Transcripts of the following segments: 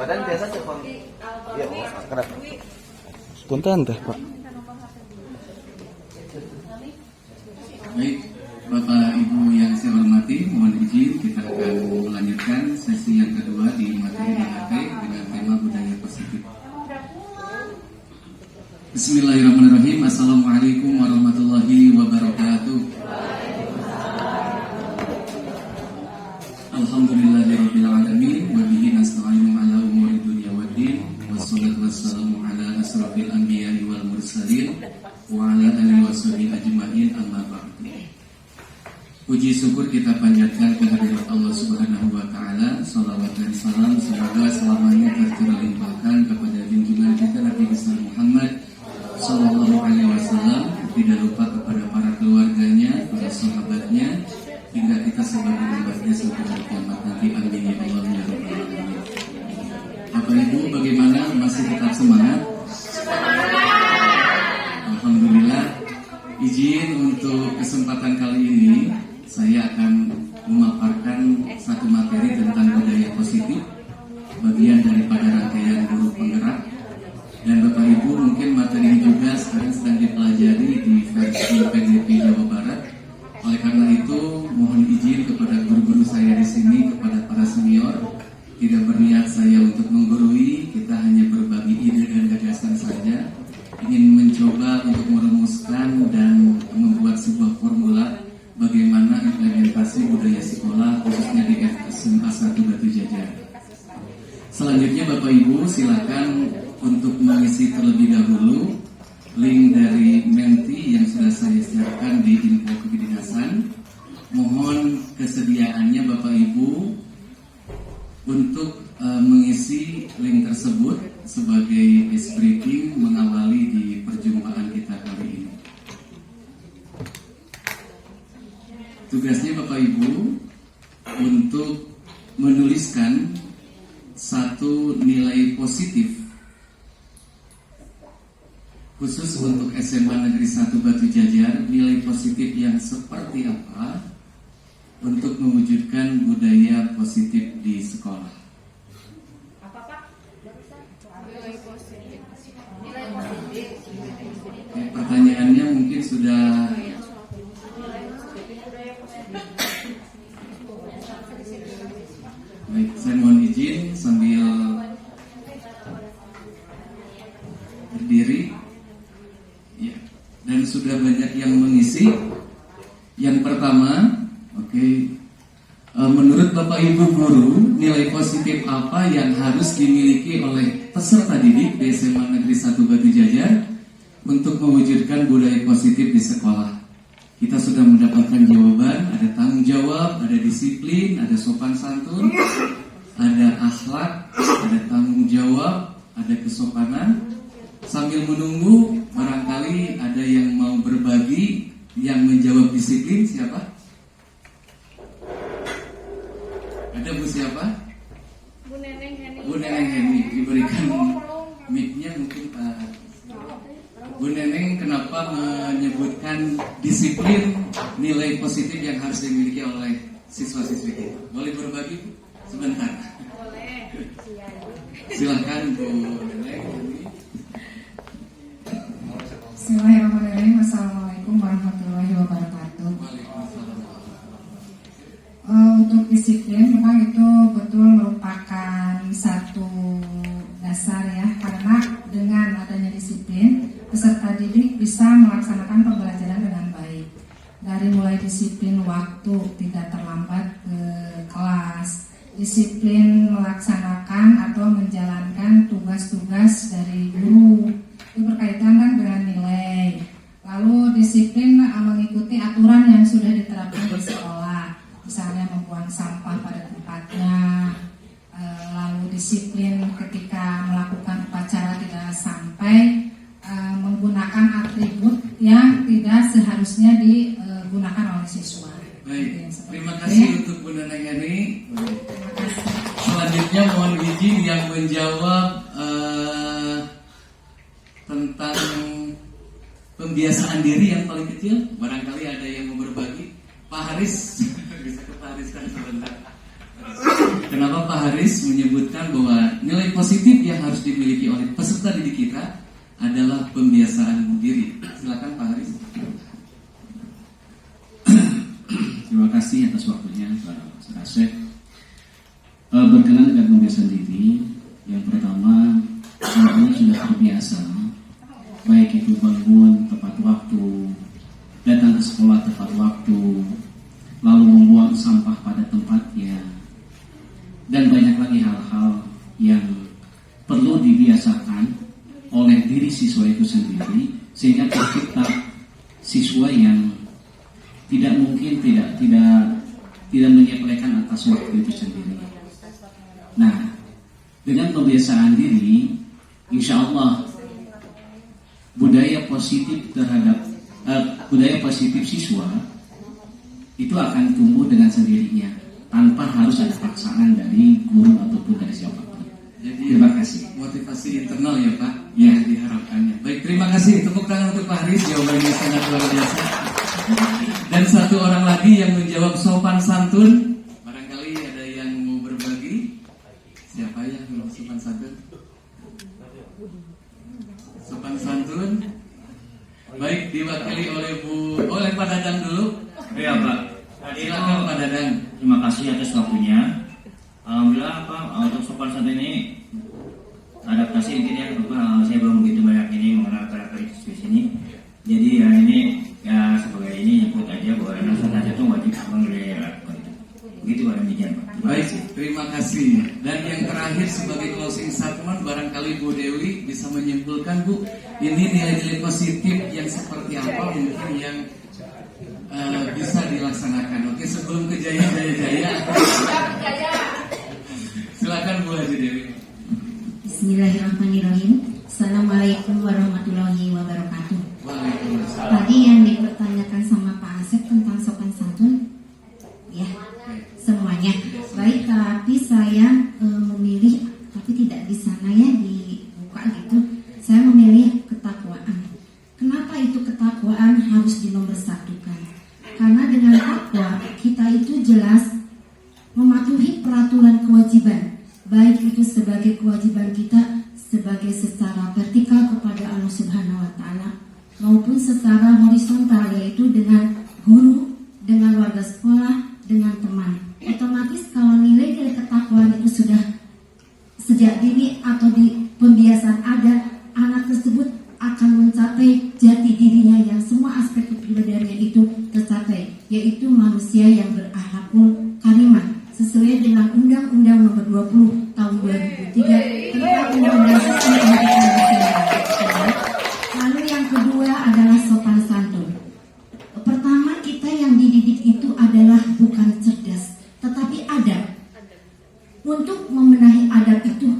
Badan biasa telepon. Iya, kenapa? Spontan teh, Pak. Baik, Bapak Ibu yang saya hormati, mohon izin kita akan melanjutkan sesi yang kedua di materi DHT dengan tema budaya positif. Bismillahirrahmanirrahim. Assalamualaikum warahmatullahi wabarakatuh. Alhamdulillahirabbil alamin wa bihi nasta'inu ala umuri dunya waddin wassalatu wassalamu ala asrofil anbiya'i wal mursalin wa ala alihi washabihi ajma'in amma ba'du. Puji syukur kita panjatkan kehadirat Allah Subhanahu wa taala. Shalawat dan salam semoga selamanya tercurah kepada junjungan kita Nabi besar Muhammad sallallahu alaihi wasallam, tidak lupa kepada para keluarganya, para sahabatnya, hingga kita sebagai umatnya sampai hari kiamat nanti. Amin ya Allah ya rabbal alamin. Bapak Ibu, bagaimana, masih tetap semangat? Alhamdulillah. Izin untuk kesempatan kali ini saya akan memaparkan satu materi tentang budaya positif, bagian daripada rangkaian guru penggerak. Dan Bapak Ibu, mungkin materi ini juga sekarang sedang dipelajari di versi PDP Jawa Barat. Oleh karena itu, mohon izin kepada guru-guru saya di sini, kepada para senior, tidak berniat saya untuk menggurui, kita hanya berbagi ide dan gagasan saja. Ingin mencoba untuk merumuskan dan membuat sebuah formula bagaimana implementasi budaya sekolah khususnya di SMA 1 Batu Jajar. Selanjutnya Bapak Ibu silakan untuk mengisi terlebih dahulu link dari Menti yang sudah saya siapkan di info kedinasan. Mohon kesediaannya Bapak Ibu untuk mengisi link tersebut sebagai ice breaking mengawali di perjumpaan kita kali ini. Tugasnya Bapak Ibu untuk menuliskan satu nilai positif khusus untuk SMA Negeri 1 Batu Jajar. Nilai positif yang seperti apa untuk mewujudkan budaya positif di sekolah? Apa Pak? Nilai positif. Nilai positif. Pertanyaannya mungkin sudah. Baik, saya mohon izin sambil berdiri. Ya, dan sudah banyak yang mengisi. Yang pertama, menurut Bapak Ibu guru, nilai positif apa yang harus dimiliki oleh peserta didik di SMA Negeri 1 Batu Jajar untuk mewujudkan budaya positif di sekolah? Kita sudah mendapatkan jawaban, ada tanggung jawab, ada disiplin, ada sopan santun, ada akhlak, ada tanggung jawab, ada kesopanan. Sambil menunggu, barangkali ada yang mau berbagi, yang menjawab disiplin. Siapa? Ada Bu siapa? Bu Neneng Heni. Bu Neneng Heni, diberikan mic-nya mungkin Pak. Bu Neneng, kenapa menyebutkan disiplin nilai positif yang harus dimiliki oleh siswa-siswi kita? Boleh berbagi Bu? Sebentar. Boleh. Silahkan Bu Neneng. Bismillahirrahmanirrahim. Assalamualaikum warahmatullahi wabarakatuh. Untuk disiplin memang itu betul merupakan satu dasar ya, karena dengan adanya disiplin peserta didik bisa melaksanakan pembelajaran dengan baik. Dari mulai disiplin waktu, tidak terlambat ke kelas, disiplin melaksanakan atau menjalankan tugas-tugas dari guru, itu berkaitan kan dengan nilai. Lalu disiplin mengikuti aturan yang sudah diterapkan di sekolah, misalnya membuang sampah pada tempatnya. Lalu disiplin ketika melakukan upacara tidak sampai menggunakan atribut yang tidak seharusnya digunakan oleh siswa. Baik, terima kasih untuk Bu Neneng Heni. Selanjutnya mohon izin yang menjawab tentang pembiasaan diri yang paling kecil. Barangkali ada yang mau berbagi. Pak Haris, bisa ke Pak Haris kan sebentar. Kenapa kenapa Pak Haris menyebutkan bahwa nilai positif yang harus dimiliki oleh peserta didik kita adalah pembiasaan diri. Silakan Pak Haris. Terima kasih atas waktunya Pak Asep. Berkenan dengan pembiasaan diri. Yang pertama, anak-anak sudah terbiasa, baik itu bangun tepat waktu, datang ke sekolah tepat waktu, lalu membuang sampah pada tempatnya, dan banyak lagi hal-hal yang perlu dibiasakan oleh diri siswa itu sendiri, sehingga tercipta siswa yang tidak mungkin tidak menyepelekan atas waktu itu sendiri. Nah, dengan pembiasaan diri, insya Allah budaya positif terhadap budaya positif siswa itu akan tumbuh dengan sendirinya tanpa harus ada paksaan dari guru ataupun dari siapapun. Jadi Terima kasih. motivasi internal ya Pak yang diharapkannya. Baik, terima kasih. Tepuk tangan untuk Pak Haris, jawabannya sangat luar biasa. Dan satu orang lagi yang menjawab sopan santun. Barangkali ada yang mau berbagi. Siapa yang mau sopan santun? Sopan santun. Baik, diwakili oleh Pak Dadang dulu. Iya Pak. Silakan Pak Dadang. Terima kasih atas waktunya. Alhamdulillah Pak, untuk sopan santun ini adaptasi mungkin ya Pak, saya belum begitu banyak ini mengenal karakter di sini. Jadi ya ini ya sebagai ini nyebut aja bahwa sopan santun itu wajib mengelera begitu. Begitu Pak demikian Pak. Baik, terima kasih. Dan yang terakhir sebagai closing statement, barangkali Bu Dewi bisa menyimpulkan Bu, ini nilai-nilai positif yang seperti apa mungkin yang bisa dilaksanakan. Oke, sebelum ke Jaya. Silakan Bu Haji Dewi. Bismillahirrahmanirrahim. Assalamualaikum warahmatullahi wabarakatuh. Waalaikumsalam. Tadi yang dipertanyakan sama Pak Asep tentang sopan santun, ya semuanya. Baik, tapi saya memilih, tapi tidak di sana ya dibuka gitu. Saya memilih ketakwaan. Kenapa itu ketakwaan harus dinomorsatukan? Karena dengan takwa kita itu jelas mematuhi peraturan kewajiban, baik itu sebagai kewajiban kita sebagai secara vertikal kepada Allah Subhanahu wa taala maupun secara horizontal, yaitu dengan guru, dengan warga sekolah, dengan teman. Otomatis kalau nilai ketakwaan itu sudah sejak dini atau di pembiasaan ada, anak tersebut akan mencapai jati dirinya yang semua aspek kepribadiannya itu tercapai, yaitu manusia yang berakhlakul karimah sesuai dengan Undang-Undang Nomor 20 Tahun 2003 tentang Undang-Undang Sistem Pendidikan Nasional. Lalu yang kedua adalah sopan santun. Pertama, kita yang dididik itu adalah bukan cerdas, tetapi adab. Untuk membenahi adab itu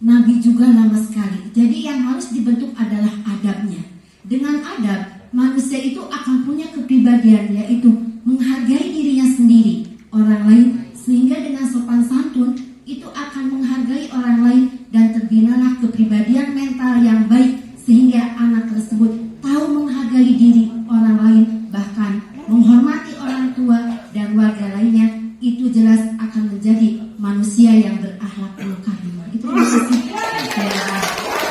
Nabi juga lama sekali. Jadi yang harus dibentuk adalah adabnya. Dengan adab, manusia itu akan punya kepribadian, yaitu menghargai dirinya sendiri, orang lain, sehingga dengan sopan santun itu akan menghargai orang lain dan terbinalah kepribadian mental yang baik, sehingga anak tersebut tahu menghargai diri orang lain, bahkan menghormati orang tua dan warga lainnya. Itu jelas akan menjadi manusia yang berakhlakul karimah. Itu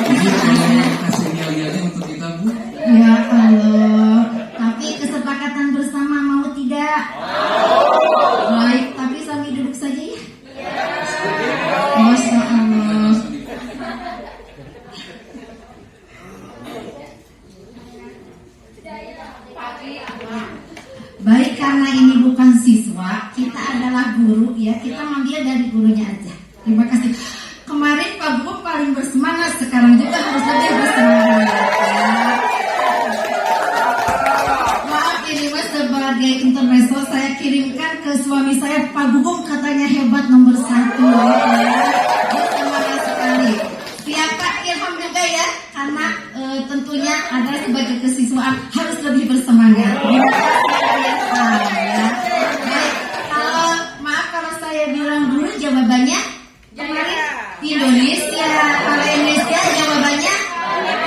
Ini boleh kasih yel-yelnya untuk kita Bu? ya Allah. Tapi kesepakatan bersama mau tidak? Baik, tapi sambil duduk saja ya. Masya Allah. Baik, karena ini bukan siswa, kita adalah guru ya, kita manggil dari gurunya aja. Terima kasih. Kemarin Pak Guru paling bersemangat, sekarang juga harus lebih bersemangat ya. Maaf, ini mas sebagai intermezzo saya kirimkan ke suami saya, Pak Gugum katanya hebat nomor 1 ya. Semangat sekali. Siapa Ilham juga ya, karena tentunya adalah sebagai kesiswaan harus lebih bersemangat. Terima kasih ya. Baik, maaf kalau saya bilang dulu jawabannya kemarin Indonesia. Kalau Indonesia jawabannya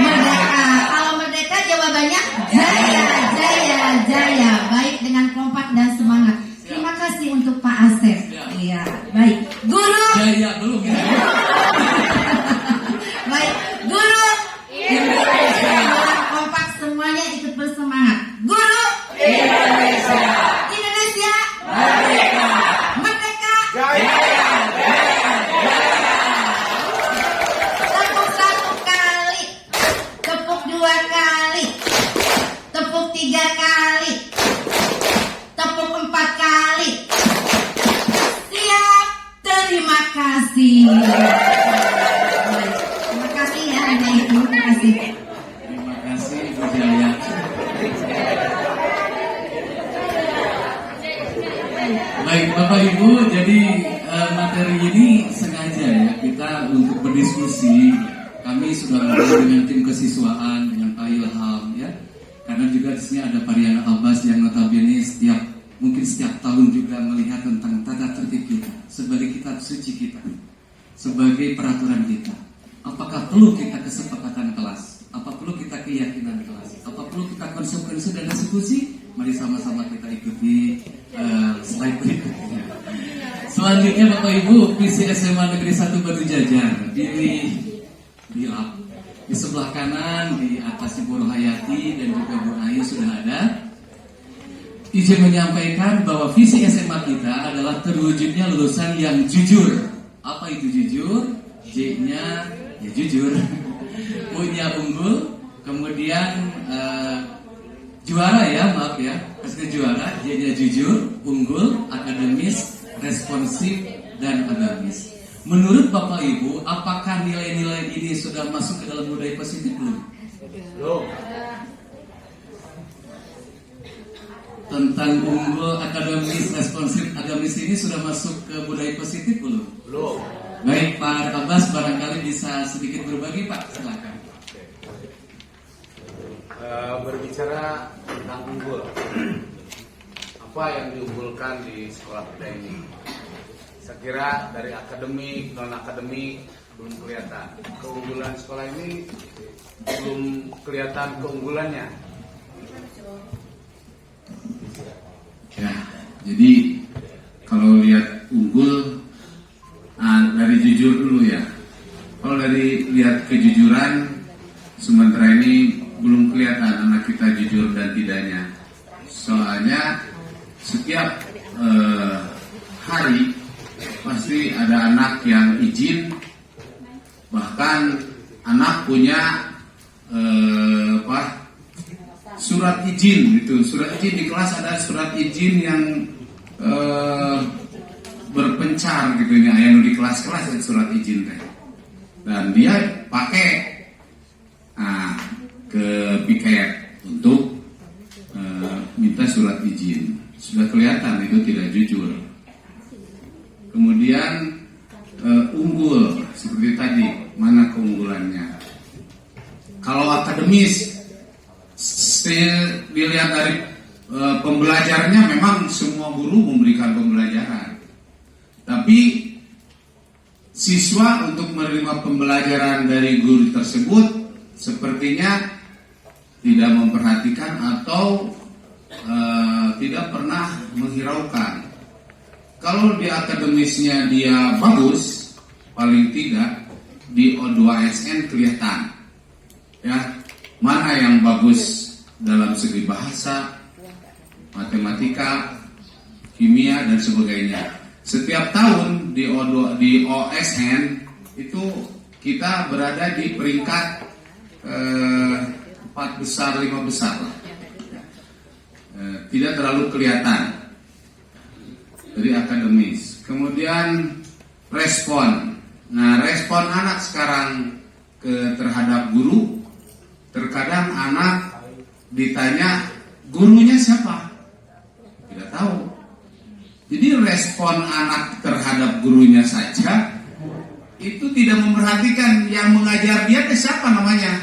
Merdeka. Kalau Merdeka jawabannya Jaya, Jaya, Jaya. Baik, dengan kompak dan semangat. Terima kasih untuk Pak Asep. Iya, baik. Guru diskusi. Kami sudah ngobrol dengan tim kesiswaan, dengan Pak Ilham, ya. Karena juga di sini ada Pariana Abbas yang notabene mungkin setiap tahun juga melihat tentang tata tertib kita, sebagai kitab suci kita, sebagai peraturan kita. Apakah perlu kita kesepakatan kelas? Apa perlu kita keyakinan kelas? Apa perlu kita konsekuensi dan eksekusi? Mari sama-sama kita ikuti slide berikutnya. Selanjutnya Bapak Ibu, visi SMA Negeri 1 Batu Jajar di lab. Di sebelah kanan di atas Ibu Rohayati dan juga Bu Ayu sudah ada. Izin menyampaikan bahwa visi SMA kita adalah terwujudnya lulusan yang jujur. Apa itu jujur? J-nya ya jujur. U-nya unggul, kemudian juara ya, maaf ya. Maksudnya juara, J-nya jujur, unggul, akademis, responsif, dan agamis. Menurut Bapak Ibu, apakah nilai-nilai ini sudah masuk ke dalam budaya positif belum? Belum. Tentang unggul, akademis, responsif, agamis ini sudah masuk ke budaya positif belum? Belum. Baik, Pak Abbas barangkali bisa sedikit berbagi, Pak. Silakan. Berbicara tentang unggul, apa yang diunggulkan di sekolah kita ini? Saya kira dari akademik, non akademik belum kelihatan. Keunggulan sekolah ini belum kelihatan keunggulannya. Ya, jadi kalau lihat unggul, dari jujur dulu ya. Kalau dari lihat kejujuran, sementara ini belum kelihatan anak kita jujur dan tidaknya. Soalnya setiap hari pasti ada anak yang izin, bahkan anak punya surat izin gitu. Surat izin di kelas ada surat izin yang berpencar gitu ya, yang di kelas-kelas surat izin teh. Dan dia pakai ke piket untuk minta surat izin. Sudah kelihatan itu tidak jujur. Kemudian unggul seperti tadi, mana keunggulannya? Kalau akademis dilihat dari pembelajarannya, memang semua guru memberikan pembelajaran, tapi siswa untuk menerima pembelajaran dari guru tersebut sepertinya tidak memperhatikan atau tidak pernah menghiraukan. Kalau di akademisnya dia bagus, paling tidak di O2SN kelihatan ya, mana yang bagus dalam segi bahasa, matematika, kimia dan sebagainya. Setiap tahun di OSN itu kita berada di peringkat 4 besar, 5 besar lah. Tidak terlalu kelihatan dari akademis. Kemudian respon. Nah, respon anak sekarang terhadap guru, terkadang anak ditanya gurunya siapa, tidak tahu. Jadi respon anak terhadap gurunya saja itu tidak memperhatikan yang mengajar dia siapa namanya.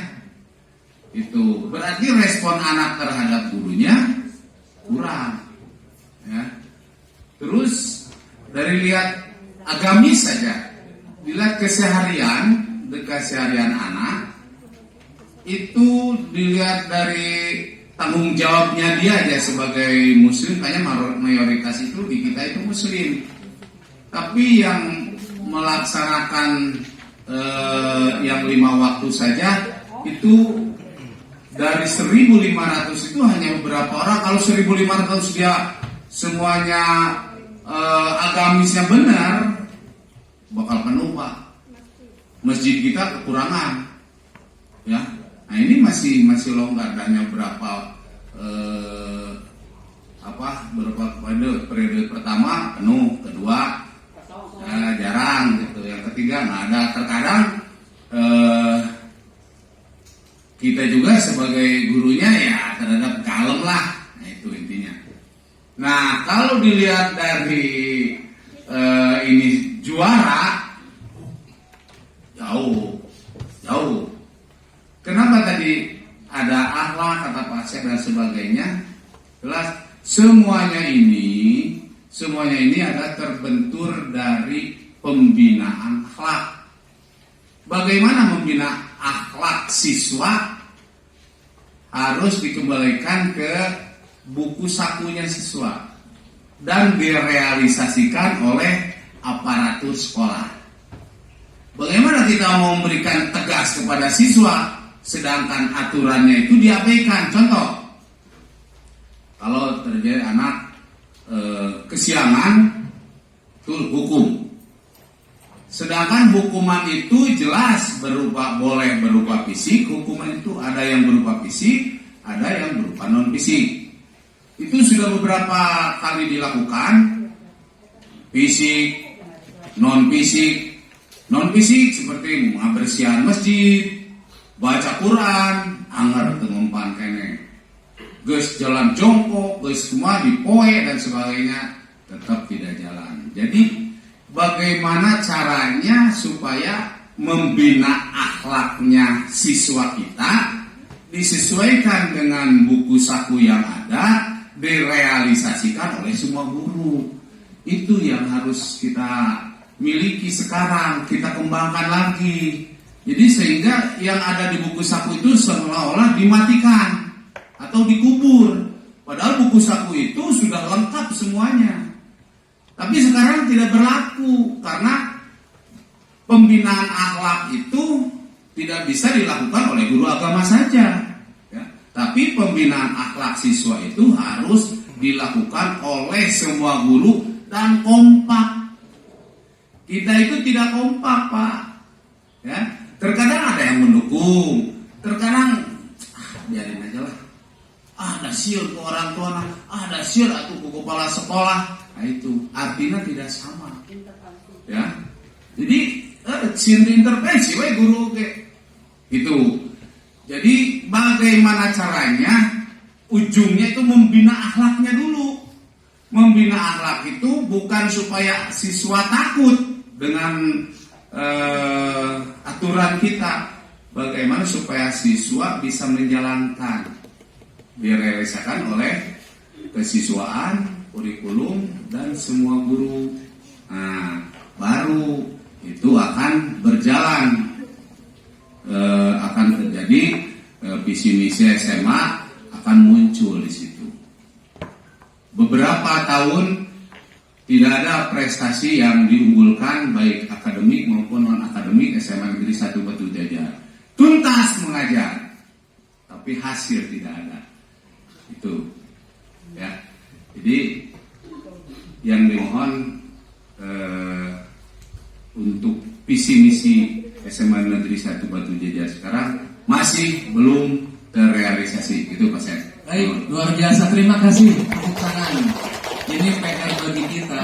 Itu berarti respon anak terhadap gurunya kurang ya. Terus dari lihat agamis saja, dilihat keseharian anak itu dilihat dari tanggung jawabnya dia aja sebagai muslim. Kayaknya mayoritas itu di kita itu muslim, tapi yang melaksanakan yang 5 waktu saja itu dari 1.500 itu hanya beberapa orang. Kalau 1.500 dia semuanya agamisnya benar, bakal penuh Pak. Masjid kita kekurangan ya. Nah ini masih longgar, hanya berapa periode pertama penuh, kedua jarang gitu, yang ketiga nggak ada. Terkadang kita juga sebagai gurunya ya terhadap kalem lah. Nah itu intinya. Nah kalau dilihat dari ini juara jauh sama kata Pak Asep dan sebagainya. Jelas semuanya ini adalah terbentur dari pembinaan akhlak. Bagaimana membina akhlak siswa? Harus dikembalikan ke buku sakunya siswa dan direalisasikan oleh aparatur sekolah. Bagaimana kita mau memberikan tegas kepada siswa sedangkan aturannya itu diabaikan? Contoh, kalau terjadi anak kesiangan, itu hukum. Sedangkan hukuman itu jelas boleh berupa fisik. Hukuman itu ada yang berupa fisik, ada yang berupa non fisik. Itu sudah beberapa kali dilakukan. Fisik, non fisik. Non fisik seperti membersihkan masjid, baca Quran, anggar tengumpan kene. Geus jalan jongkok, geus semua dipoe dan sebagainya, tetap tidak jalan. Jadi bagaimana caranya supaya membina akhlaknya siswa kita disesuaikan dengan buku saku yang ada, direalisasikan oleh semua guru. Itu yang harus kita miliki sekarang, kita kembangkan lagi. Jadi sehingga yang ada di buku saku itu seolah-olah dimatikan atau dikubur. Padahal buku saku itu sudah lengkap semuanya. Tapi sekarang tidak berlaku karena pembinaan akhlak itu tidak bisa dilakukan oleh guru agama saja, ya. Tapi pembinaan akhlak siswa itu harus dilakukan oleh semua guru dan kompak. Kita itu tidak kompak, Pak. Ya, terkadang ada yang mendukung, terkadang biarin aja lah. Dasiur ke orang tua, dasiur atau ke kepala sekolah. Nah itu artinya tidak sama, ya. Jadi intervensi, guru itu. Jadi bagaimana caranya? Ujungnya itu membina akhlaknya dulu. Membina akhlak itu bukan supaya siswa takut dengan aturan kita. Bagaimana supaya siswa bisa menjalankan, direalisasikan oleh kesiswaan, kurikulum dan semua guru. Nah, baru itu akan berjalan, akan terjadi visi misi SMA akan muncul di situ. Beberapa tahun tidak ada prestasi yang diunggulkan baik akademik maupun non akademik SMA Negeri 1 Batu Jajar. Tuntas mengajar, tapi hasil tidak ada. Itu, ya. Jadi yang dimohon untuk visi misi SMA Negeri 1 Batu Jajar sekarang masih belum terrealisasi. Itu Pak Sen. Baik, luar biasa. Terima kasih. Tepuk tangan. Ini PR bagi kita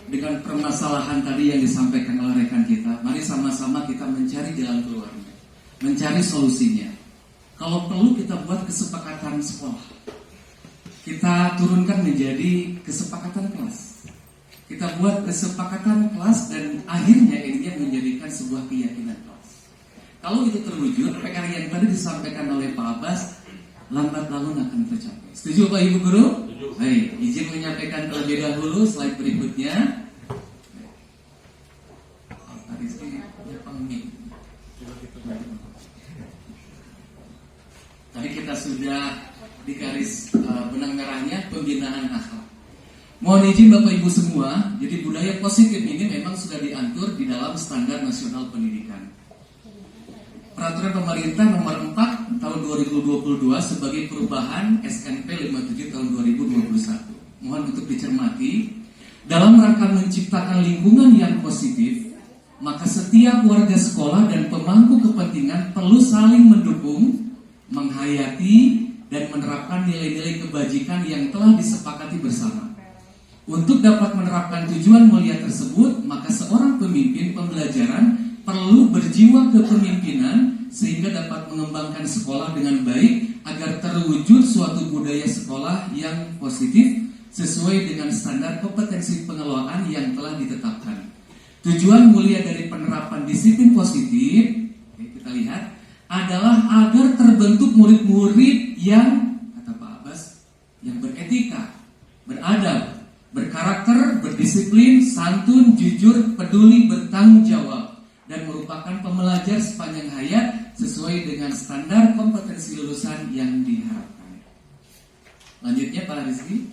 dengan permasalahan tadi yang disampaikan oleh rekan kita. Mari sama-sama kita mencari jalan keluarnya, mencari solusinya. Kalau perlu kita buat kesepakatan sekolah. Kita turunkan menjadi kesepakatan kelas. Kita buat kesepakatan kelas dan akhirnya ini menjadikan sebuah keyakinan kelas. Kalau itu terwujud, PR yang tadi disampaikan oleh Pak Abbas lambat laun akan tercapai. Setuju Pak Ibu Guru? Baik, izin menyampaikan terlebih dahulu slide berikutnya. Tadi kita sudah di garis benang merahnya pembinaan akhlak. Mohon izin Bapak Ibu semua, jadi budaya positif ini memang sudah diatur di dalam Standar Nasional Pendidikan. Peraturan Pemerintah Nomor 4 Tahun 2022 sebagai perubahan SNP 57 Tahun 2021. Mohon untuk dicermati, dalam rangka menciptakan lingkungan yang positif, maka setiap warga sekolah dan pemangku kepentingan perlu saling mendukung, menghayati, dan menerapkan nilai-nilai kebajikan yang telah disepakati bersama. Untuk dapat menerapkan tujuan mulia tersebut, maka seorang pemimpin pembelajaran perlu berjiwa kepemimpinan sehingga dapat mengembangkan sekolah dengan baik agar terwujud suatu budaya sekolah yang positif sesuai dengan standar kompetensi pengelolaan yang telah ditetapkan. Tujuan mulia dari penerapan disiplin positif, kita lihat, adalah agar terbentuk murid-murid yang, kata Pak Abbas, yang beretika, beradab, berkarakter, berdisiplin, santun, jujur, peduli, bertanggung jawab, dan merupakan pembelajar sepanjang hayat sesuai dengan standar kompetensi lulusan yang diharapkan. Lanjutnya Pak Rizky.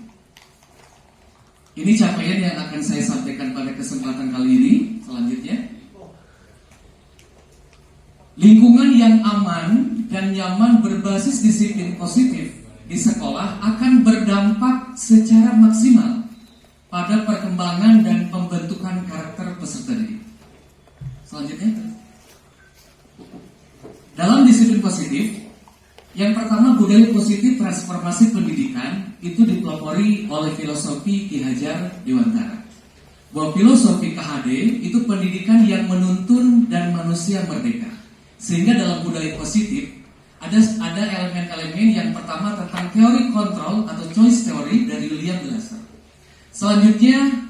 Ini capaian yang akan saya sampaikan pada kesempatan kali ini. Selanjutnya, lingkungan yang aman dan nyaman berbasis disiplin positif di sekolah akan berdampak secara maksimal pada perkembangan dan pembentukan karakter peserta didik. Selanjutnya, dalam disiplin positif, yang pertama, budaya positif transformasi pendidikan itu dipelopori oleh filosofi Ki Hajar Dewantara. Bahwa filosofi KHD itu pendidikan yang menuntun dan manusia merdeka. Sehingga dalam budaya positif ada elemen-elemen yang pertama tentang teori kontrol atau choice theory dari William Glasser. Selanjutnya,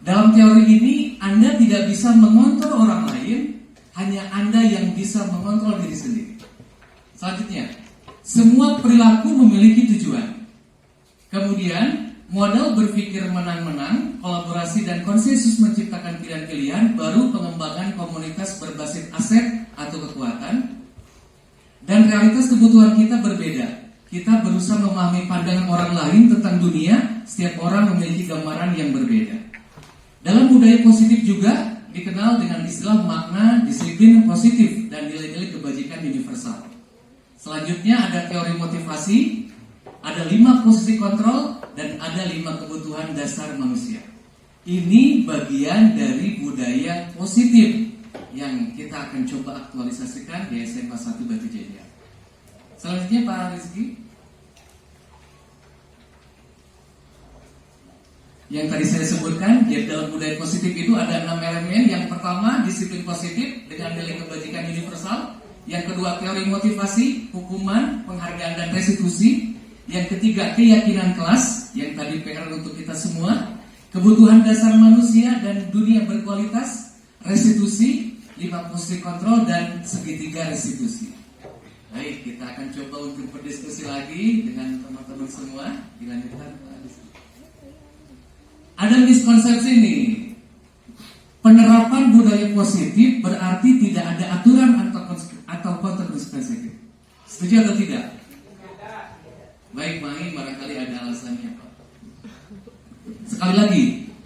dalam teori ini Anda tidak bisa mengontrol orang lain, hanya Anda yang bisa mengontrol diri sendiri. Selanjutnya, semua perilaku memiliki tujuan. Kemudian, modal berpikir menang-menang, kolaborasi dan konsensus menciptakan pilihan-pilihan, baru pengembangan komunitas berbasis aset atau kekuatan. Dan realitas kebutuhan kita berbeda. Kita berusaha memahami pandangan orang lain tentang dunia, setiap orang memiliki gambaran yang berbeda. Dalam budaya positif juga dikenal dengan istilah makna disiplin positif dan nilai-nilai kebajikan universal. Selanjutnya ada teori motivasi, ada 5 posisi kontrol, dan ada 5 kebutuhan dasar manusia. Ini bagian dari budaya positif yang kita akan coba aktualisasikan di SMA 1 Batu Jajar. Selanjutnya Pak Rizky. Yang tadi saya sebutkan, di dalam budaya positif itu ada 6 elemen. Yang pertama, disiplin positif dengan nilai kebajikan universal. Yang kedua, teori motivasi, hukuman, penghargaan dan restitusi. Yang ketiga, keyakinan kelas, yang tadi PR untuk kita semua. Kebutuhan dasar manusia dan dunia berkualitas, restitusi, 5 posisi kontrol, dan segitiga restitusi. Baik, kita akan coba untuk berdiskusi lagi dengan teman-teman semua. Dilanjutkan Pak Adi. Ada miskonsepsi nih. Penerapan budaya positif berarti tidak ada aturan atau konsekuensi. Setuju atau tidak? Baik, Mai, barangkali ada alasannya, Pak. Sekali lagi,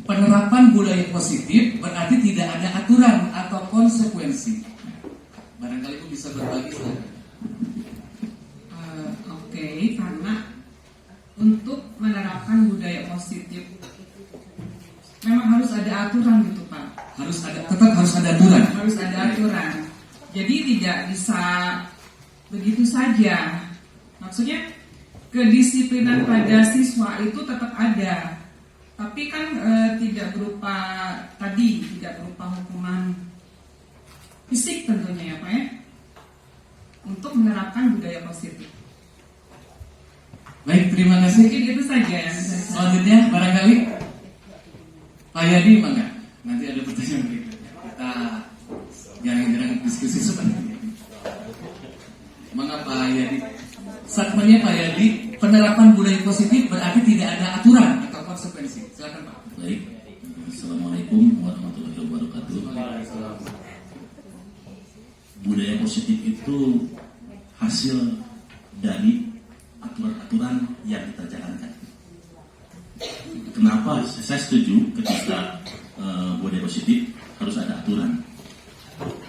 penerapan budaya positif berarti tidak ada aturan atau konsekuensi. Barangkali Ibu bisa berbagi silakan. Oke, karena untuk menerapkan budaya positif memang harus ada aturan gitu Pak. Tetap harus ada aturan. Harus ada aturan. Jadi tidak bisa begitu saja. Maksudnya kedisiplinan pada siswa itu tetap ada. Tapi kan tidak berupa hukuman fisik tentunya ya Pak ya. Untuk menerapkan budaya positif. Baik, terima kasih. Mungkin itu saja yang saya sampaikan. Selanjutnya barangkali Pak Yadi, mangga. Nanti ada pertanyaan berikutnya. Kita jarang-jarang diskusi seperti ini. Mangga Pak Yadi. Statementnya Pak Yadi, penerapan budaya positif berarti tidak ada aturan atau konsekuensi. Silakan Pak. Baik, Assalamualaikum warahmatullahi wabarakatuh. Budaya positif itu hasil dari aturan-aturan yang kita jalankan. Kenapa saya setuju ketika budaya positif harus ada aturan?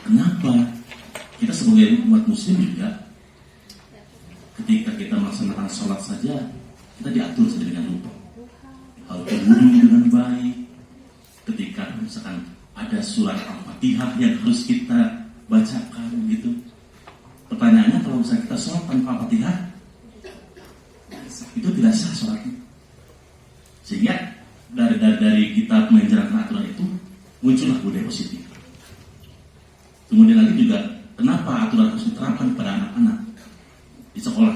Kenapa? Kita sebagai umat muslim juga ketika kita melaksanakan sholat saja kita diatur sedemikian rupa. Harus berwudu dengan baik. Ketika misalkan ada surat Al-Fatihah yang harus kita bacakan gitu. Pertanyaannya, kalau misalnya kita sholat tanpa Al-Fatihah, itu tidak sah sholatnya. Sehingga dari kita menjalankan aturan itu muncullah budaya positif. Kemudian lagi juga, kenapa aturan harus diterapkan pada anak-anak di sekolah?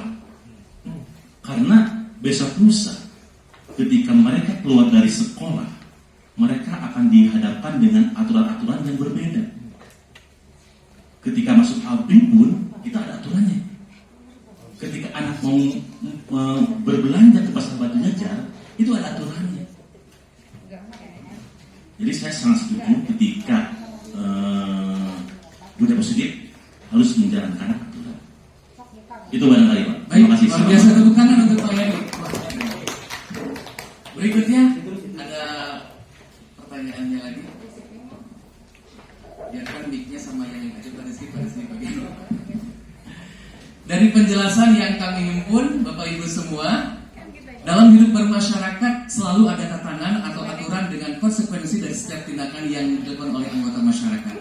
Karena besok lusa ketika mereka keluar dari sekolah, mereka akan dihadapkan dengan aturan-aturan yang berbeda. Ketika masuk ABRI pun kita ada aturannya. Ketika anak mau menjalankan aturan. Itu barangkali Pak. Baik, Terima kasih. luar biasa tepuk tangan untuk Pak Yani. Berikutnya ada pertanyaannya lagi. Biarkan mic-nya sama yang aja pada sini bagian. Dari penjelasan yang kami himpun, Bapak Ibu semua, dalam hidup bermasyarakat selalu ada tatanan atau aturan dengan konsekuensi dari setiap tindakan yang dilakukan oleh anggota masyarakat.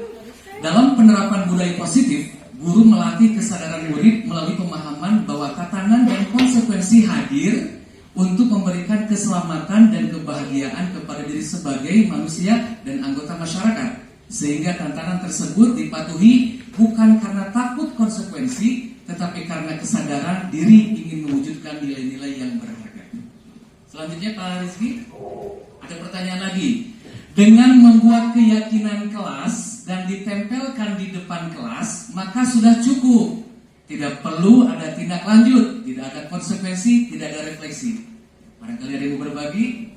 Dalam penerapan budaya positif, guru melatih kesadaran murid melalui pemahaman bahwa tatanan dan konsekuensi hadir untuk memberikan keselamatan dan kebahagiaan kepada diri sebagai manusia dan anggota masyarakat. Sehingga tantangan tersebut dipatuhi bukan karena takut konsekuensi, tetapi karena kesadaran diri ingin mewujudkan nilai-nilai yang berharga. Selanjutnya Pak Rizky, ada pertanyaan lagi. Dengan membuat keyakinan kelas dan ditempelkan di depan kelas, maka sudah cukup. Tidak perlu ada tindak lanjut, tidak ada konsekuensi, tidak ada refleksi. Barangkali ada yang mau berbagi?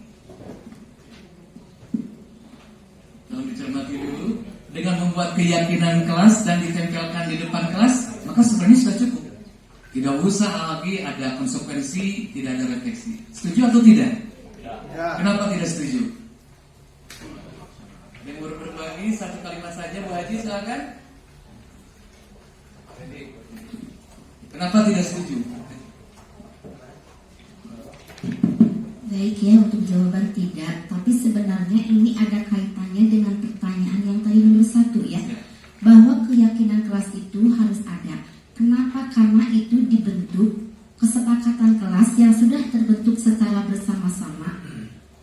Tolong dicermati dulu. Dengan membuat keyakinan kelas dan ditempelkan di depan kelas, maka sebenarnya sudah cukup. Tidak usah lagi ada konsekuensi, tidak ada refleksi. Setuju atau tidak? Ya. Kenapa tidak setuju? Yang baru berbagi satu kalimat saja, Bu Haji silakan. Kenapa tidak setuju? Baik ya, untuk jawaban tidak, tapi sebenarnya ini ada kaitannya dengan pertanyaan yang tadi nomor 1 ya, bahwa keyakinan kelas itu harus ada. Kenapa? Karena itu dibentuk kesepakatan kelas yang sudah terbentuk secara bersama-sama,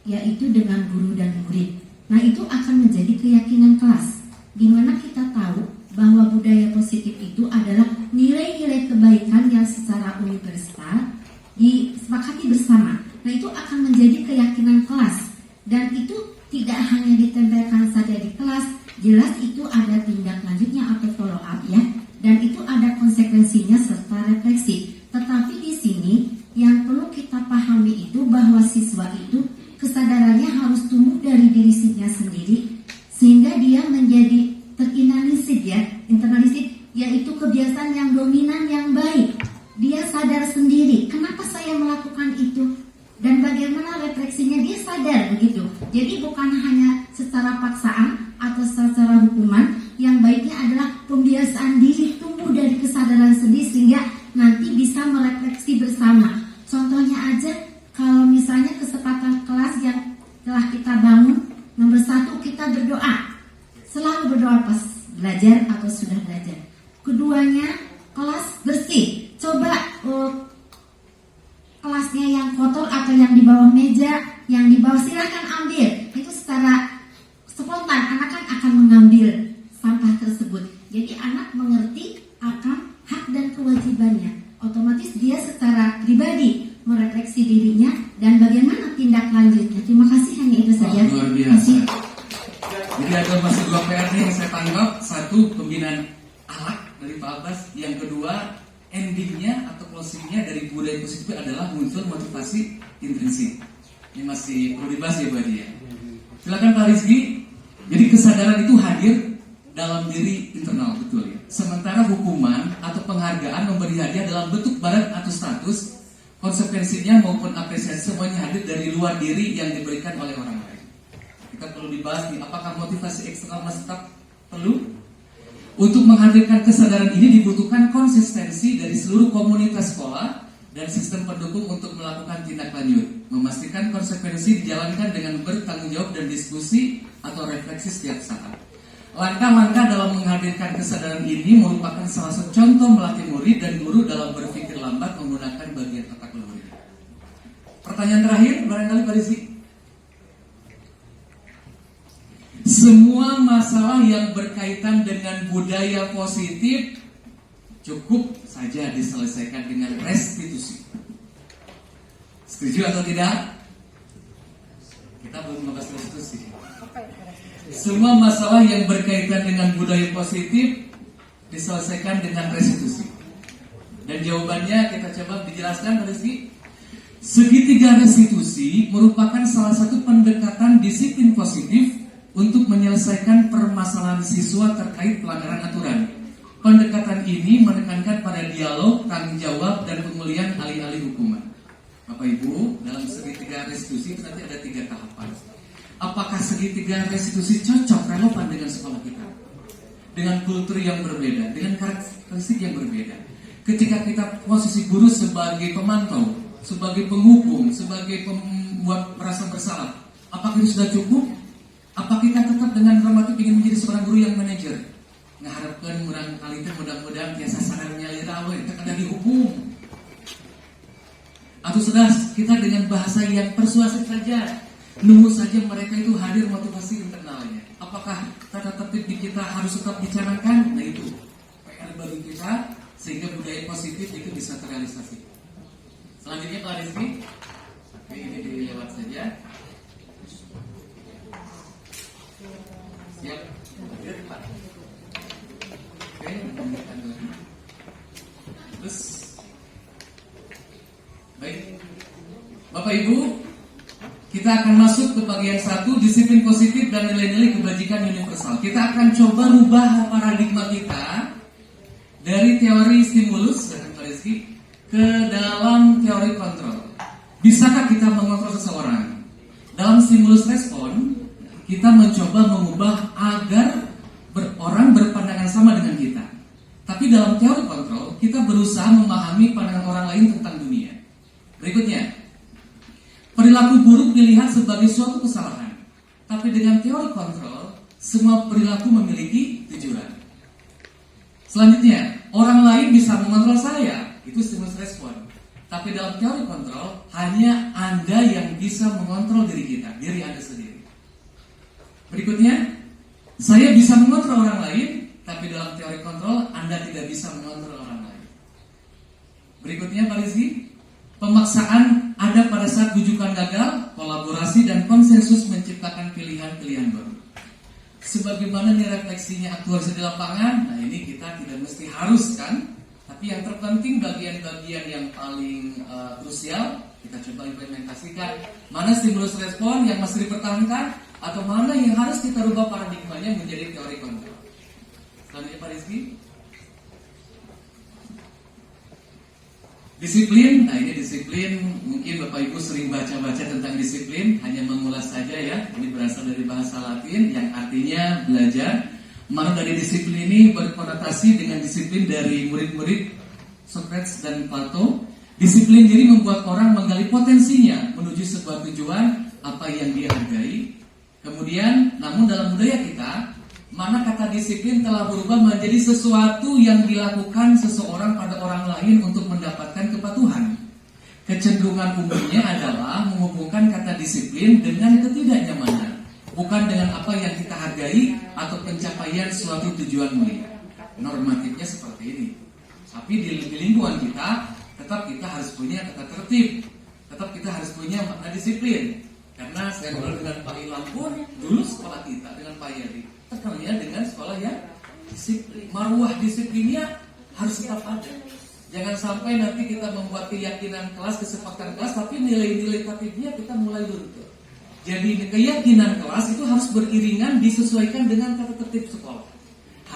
yaitu dengan guru dan murid. Nah itu akan menjadi keyakinan kelas, di mana kita tahu bahwa budaya positif itu adalah nilai-nilai kebaikan yang secara universal disepakati bersama. Nah itu akan menjadi keyakinan kelas, dan itu tidak hanya ditempelkan saja di kelas, jelas itu ada tindak lanjutnya atau follow up ya, dan itu ada konsekuensinya serta refleksi. Tetapi di sini yang perlu kita pahami itu bahwa siswa itu kesadarannya harus tumbuh dari dirinya sendiri, sehingga dia menjadi internalisit ya, yaitu kebiasaan yang dominan yang baik. Dia sadar sendiri, kenapa saya melakukan itu, dan bagaimana refleksinya, dia sadar begitu. Jadi bukan hanya secara paksaan atau secara hukuman, yang baiknya adalah pembiasaan diri, tumbuh dari kesadaran sendiri sehingga nanti bisa merefleksi bersama. Contohnya aja, kalau misalnya kesempatan kelas yang telah kita bangun, nomor 1 kita berdoa, selalu berdoa pas belajar atau sudah belajar. Keduanya, kelas bersih. Coba kelasnya yang kotor atau yang di bawah meja, yang di bawah silahkan ambil. Itu secara spontan anak kan akan mengambil sampah tersebut. Jadi anak mengerti akan hak dan kewajibannya. Otomatis dia secara pribadi merefleksi dirinya dan bagaimana tindak lanjutnya. Terima kasih, hanya itu saja. Luar biasa. Jadi ada masih 2 PR yang saya tanggap. 1, pembinaan alat dari Pak Abbas. Yang kedua, endingnya atau closingnya dari budaya positif adalah muncul motivasi intrinsik. Ini masih perlu dibahas ya Bu Haji ya. Silakan Pak Rizky. Jadi kesadaran itu hadir dalam diri internal, betul ya. Sementara hukuman atau penghargaan memberi hadiah dalam bentuk barang atau status, konsekuensinya maupun apresiasi semuanya hadir dari luar diri yang diberikan oleh orang lain. Kita perlu dibahas nih, apakah motivasi eksternal masih tetap perlu? Untuk menghadirkan kesadaran ini dibutuhkan konsistensi dari seluruh komunitas sekolah dan sistem pendukung untuk melakukan tindak lanjut, memastikan konsekuensi dijalankan dengan bertanggung jawab dan diskusi atau refleksi setiap saat. Langkah-langkah dalam menghadirkan kesadaran ini merupakan salah satu contoh melatih murid dan guru dalam berpikir lambat menggunakan bagian otak luhur. Pertanyaan terakhir, barangkali Pak Rizky. Semua masalah yang berkaitan dengan budaya positif cukup saja diselesaikan dengan restitusi. Setuju atau tidak? Kita belum membahas restitusi. Semua masalah yang berkaitan dengan budaya positif diselesaikan dengan restitusi. Dan jawabannya kita coba dijelaskan Pak Rizky. Segitiga restitusi merupakan salah satu pendekatan disiplin positif untuk menyelesaikan permasalahan siswa terkait pelanggaran aturan. Pendekatan ini menekankan pada dialog, tanggung jawab, dan pemulihan alih-alih hukuman. Bapak Ibu, dalam segitiga restitusi itu nanti ada 3 tahapan. Apakah segitiga restitusi cocok relevan dengan sekolah kita? Dengan kultur yang berbeda, dengan karakteristik yang berbeda. Ketika kita posisi guru sebagai pemantau, sebagai penghukum, sebagai pembuat merasa bersalah, apakah itu sudah cukup? Apa kita tetap dengan normatif ingin menjadi seorang guru yang manajer? Ngeharapkan orang kali itu mudah-mudahan biasa sadarnya lirawe, kita kada dihukum. Atau sudah kita dengan bahasa yang persuasif saja, nunggu saja mereka itu hadir motivasi internalnya. Apakah tata tertib di kita harus tetap dicanangkan? Nah itu PR bagi kita, sehingga budaya positif itu bisa terrealisasi. Selanjutnya Pak Rizky, oke, ini dilewat saja. Siap. Oke, menunjukkan lagi. Terus, baik, Bapak Ibu, kita akan masuk ke bagian 1, disiplin positif dan nilai-nilai kebajikan universal. Kita akan coba rubah paradigma kita dari teori stimulus ke dalam teori kontrol. Bisakah kita mengontrol seseorang? Dalam stimulus respon, kita mencoba mengubah agar orang berpandangan sama dengan kita. Tapi dalam teori kontrol, kita berusaha memahami pandangan orang lain tentang dunia. Berikutnya, perilaku buruk dilihat sebagai suatu kesalahan. Tapi dengan teori kontrol, semua perilaku memiliki tujuan. Selanjutnya, orang lain bisa mengontrol saya, itu stimulus respon. Tapi dalam teori kontrol, hanya Anda yang bisa mengontrol diri kita, diri Anda sendiri. Berikutnya, saya bisa mengontrol orang lain, tapi dalam teori kontrol, Anda tidak bisa mengontrol orang lain. Berikutnya, Pak Rizky, pemaksaan ada pada saat rujukan gagal, kolaborasi dan konsensus menciptakan pilihan-pilihan baru. Sebagaimana nih refleksinya aktualisasi di lapangan, nah ini kita tidak mesti harus kan, tapi yang terpenting bagian-bagian yang paling krusial kita coba implementasikan. Mana stimulus respon yang masih dipertahankan, atau mana yang harus kita rubah paradigmanya menjadi teori kontrol. Selanjutnya Pak Rizky, disiplin. Nah ini disiplin, mungkin Bapak Ibu sering baca-baca tentang disiplin, hanya mengulas saja ya. Ini berasal dari bahasa Latin yang artinya belajar. Mana dari disiplin ini berkonotasi dengan disiplin dari murid-murid Socrates dan Plato. Disiplin diri membuat orang menggali potensinya menuju sebuah tujuan apa yang dia hargai. Kemudian, namun dalam budaya kita, mana kata disiplin telah berubah menjadi sesuatu yang dilakukan seseorang pada orang lain untuk mendapatkan kepatuhan. Kecenderungan umumnya adalah menghubungkan kata disiplin dengan ketidaknyamanan, bukan dengan apa yang kita hargai atau pencapaian suatu tujuan mulia. Normatifnya seperti ini. Tapi di lingkungan kita, tetap kita harus punya tata tertib, tetap kita harus punya makna disiplin. Karena saya ngobrol dengan Pak Ilham pun dulu sekolah kita dengan Pak Yadi terkenalnya dengan sekolah yang disiplin. Marwah disiplinnya harus tetap ada. Jangan sampai nanti kita membuat keyakinan kelas, kesepakatan kelas, tapi nilai-nilai tatibnya kita mulai luntur. Jadi keyakinan kelas itu harus beriringan disesuaikan dengan tata tertib sekolah.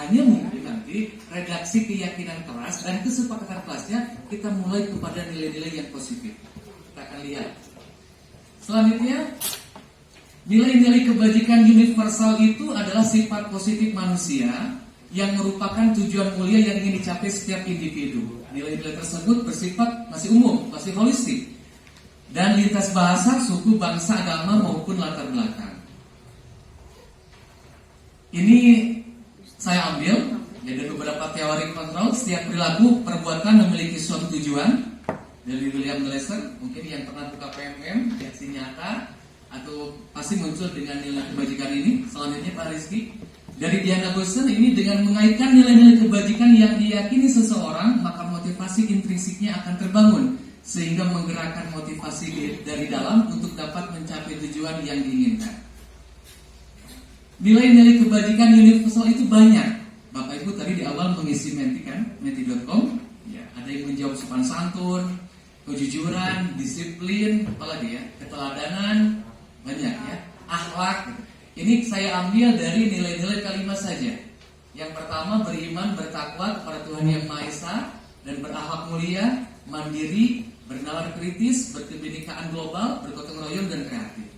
Hanya mungkin nanti redaksi keyakinan kelas dan kesepakatan kelasnya kita mulai kepada nilai-nilai yang positif. Kita akan lihat. Selanjutnya, nilai-nilai kebajikan universal itu adalah sifat positif manusia yang merupakan tujuan mulia yang ingin dicapai setiap individu. Nilai-nilai tersebut bersifat masih umum, masih holistik, dan lintas bahasa, suku, bangsa, agama maupun latar belakang. Ini saya ambil dari beberapa teori kontrol. Setiap perilaku perbuatan memiliki suatu tujuan. Dari William Glasser, mungkin yang pernah buka PMM, reaksi nyata, atau pasti muncul dengan nilai kebajikan ini. Selanjutnya Pak Rizky, dari Diana Goshen ini dengan mengaitkan nilai-nilai kebajikan yang diyakini seseorang, maka motivasi intrinsiknya akan terbangun, sehingga menggerakkan motivasi dari dalam untuk dapat mencapai tujuan yang diinginkan. Nilai-nilai kebajikan universal itu banyak. Bapak Ibu tadi di awal mengisi Menti kan, menti.com, ya, ada yang menjawab sopan santun, kejujuran, disiplin, apalagi ya, keteladanan, banyak ya, akhlak. Ini saya ambil dari nilai-nilai kalimat saja Yang pertama, beriman, bertakwa kepada Tuhan Yang Maha Esa dan berakhlak mulia, mandiri, bernalar kritis, berkebinekaan global, bergotong royong dan kreatif.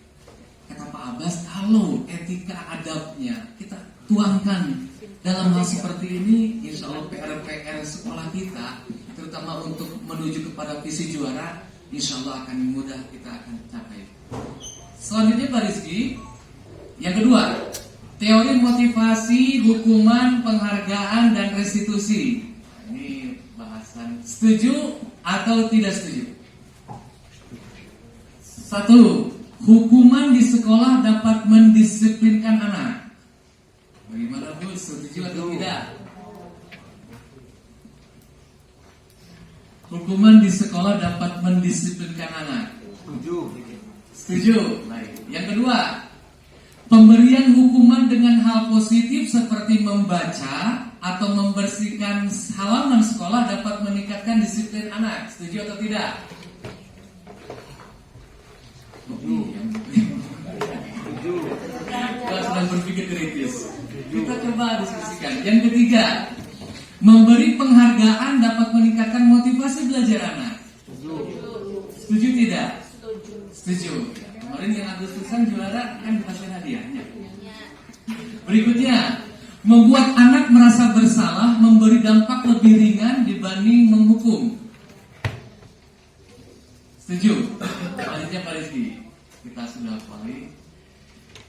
Kata Pak Abbas, kalau etika adabnya kita tuangkan dalam hal seperti ini, insya Allah PR-PR sekolah kita, terutama untuk menuju kepada visi juara, insya Allah akan mudah kita akan capai. Selanjutnya Pak Rizky, yang kedua, teori motivasi, hukuman, penghargaan, dan restitusi. Ini bahasan setuju atau tidak setuju? 1. Hukuman di sekolah dapat mendisiplinkan anak. Bagaimana Bu, setuju atau tidak? Hukuman di sekolah dapat mendisiplinkan anak. Setuju. Baik. Yang kedua, pemberian hukuman dengan hal positif seperti membaca atau membersihkan halaman sekolah dapat meningkatkan disiplin anak. Setuju atau tidak? Kita sedang berpikir kritis. Kita coba diskusikan. Yang ketiga, memberi penghargaan dapat meningkatkan motivasi belajar anak. Setuju tidak? Setuju. Kemarin yang Agustusan juara kan dikasih hadiahnya. Berikutnya, membuat anak merasa bersalah memberi dampak lebih ringan dibanding menghukum. Setuju? Selanjutnya Pak Rizky, kita sudah mulai.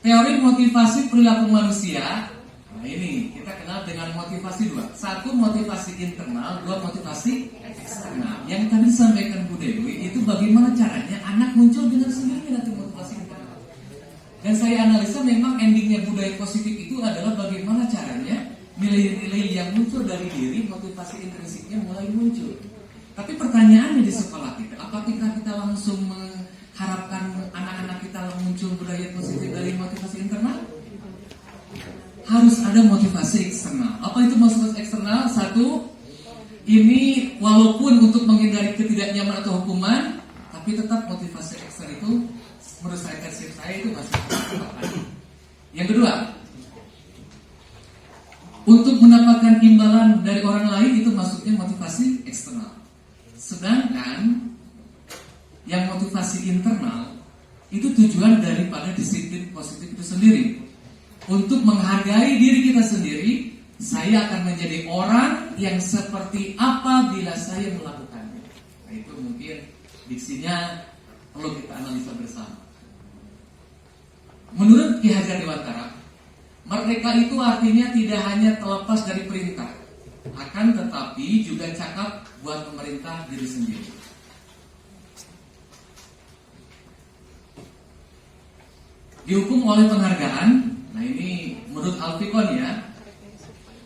Teori motivasi perilaku manusia. Nah ini kita kenal dengan motivasi 2. 1 motivasi internal, 2 motivasi eksternal. Yang tadi disampaikan Bu Dewi itu bagaimana caranya anak muncul dengan sendirinya nanti motivasi internal. Dan saya analisa memang endingnya budaya positif itu adalah bagaimana caranya nilai-nilai yang muncul dari diri, motivasi intrinsiknya mulai muncul. Tapi pertanyaannya di sekolah kita, apakah kita langsung mengharapkan anak-anak kita muncul budaya positif dari motivasi internal? Harus ada motivasi eksternal. Apa itu motivasi eksternal? 1, ini walaupun untuk menghindari ketidaknyamanan atau hukuman, tapi tetap motivasi eksternal itu menurut saya itu masih tepat. Yang kedua, untuk mendapatkan imbalan dari orang lain itu maksudnya motivasi eksternal. Sedangkan yang motivasi internal itu tujuan daripada disiplin positif itu sendiri. Untuk menghargai diri kita sendiri, saya akan menjadi orang yang seperti apa bila saya melakukannya. Nah, itu mungkin diksinya perlu kita analisa bersama. Menurut Ki Hajar Dewantara, merdeka itu artinya tidak hanya terlepas dari perintah, akan tetapi juga cakap buat pemerintah diri sendiri. Dihukum oleh penghargaan. Nah ini menurut Alfikon ya,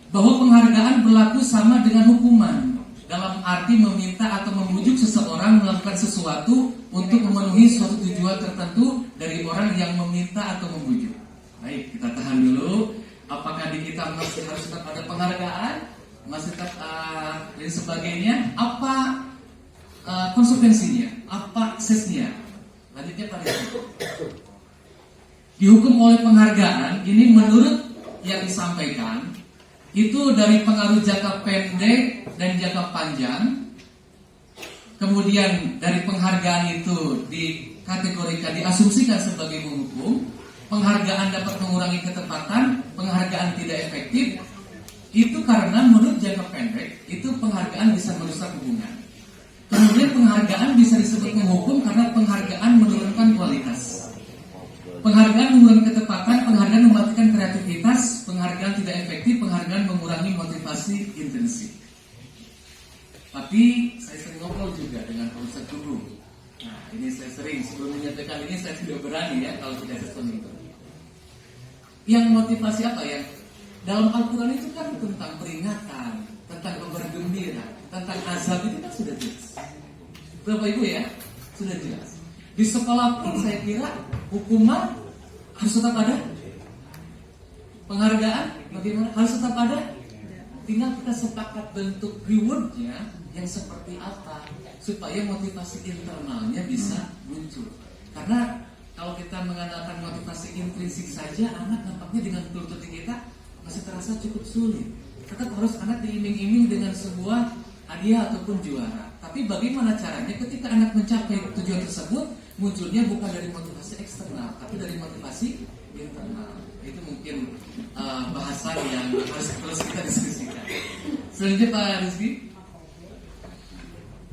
bahwa penghargaan berlaku sama dengan hukuman dalam arti meminta atau memujuk seseorang melakukan sesuatu untuk memenuhi suatu tujuan tertentu dari orang yang meminta atau membujuk. Baik, kita tahan dulu. Apakah di kita masih harus tetap ada penghargaan, masih tetap dan sebagainya? Apa konsekuensinya? Apa aksesnya? Lanjutnya Pak Rizky. Dihukum oleh penghargaan ini menurut yang disampaikan itu dari pengaruh jangka pendek dan jangka panjang. Kemudian dari penghargaan itu dikategorikan, diasumsikan sebagai menghukum. Penghargaan dapat mengurangi ketepatan, penghargaan tidak efektif. Itu karena menurut jangka pendek itu penghargaan bisa merusak hubungan. Kemudian penghargaan bisa disebut menghukum karena penghargaan menurunkan kualitas. Penghargaan mengurangi ketepatan, penghargaan mematikan kreativitas, penghargaan tidak efektif, penghargaan mengurangi motivasi intrinsik. Tapi saya sering ngobrol juga dengan Pak Ustadz Guru. Nah ini saya sering, sebelum menyampaikan ini saya sudah berani ya kalau tidak respon itu. Yang motivasi apa ya? Dalam Al-Quran itu kan tentang peringatan, tentang kabar gembira, tentang azab itu kan sudah jelas. Bapak Ibu ya, sudah jelas. Di sekolah pun saya kira hukuman harus tetap ada, penghargaan bagaimana harus tetap ada. Tinggal kita sepakat bentuk rewardnya yang seperti apa supaya motivasi internalnya bisa muncul. Karena kalau kita mengandalkan motivasi intrinsik saja, anak nampaknya dengan kultur kita masih terasa cukup sulit. Tetap harus anak diiming-iming dengan sebuah hadiah ataupun juara. Tapi bagaimana caranya ketika anak mencapai tujuan tersebut, munculnya bukan dari motivasi eksternal, tapi dari motivasi internal. Itu mungkin bahasan yang harus terus kita diskusikan. Selanjutnya Pak Rizky,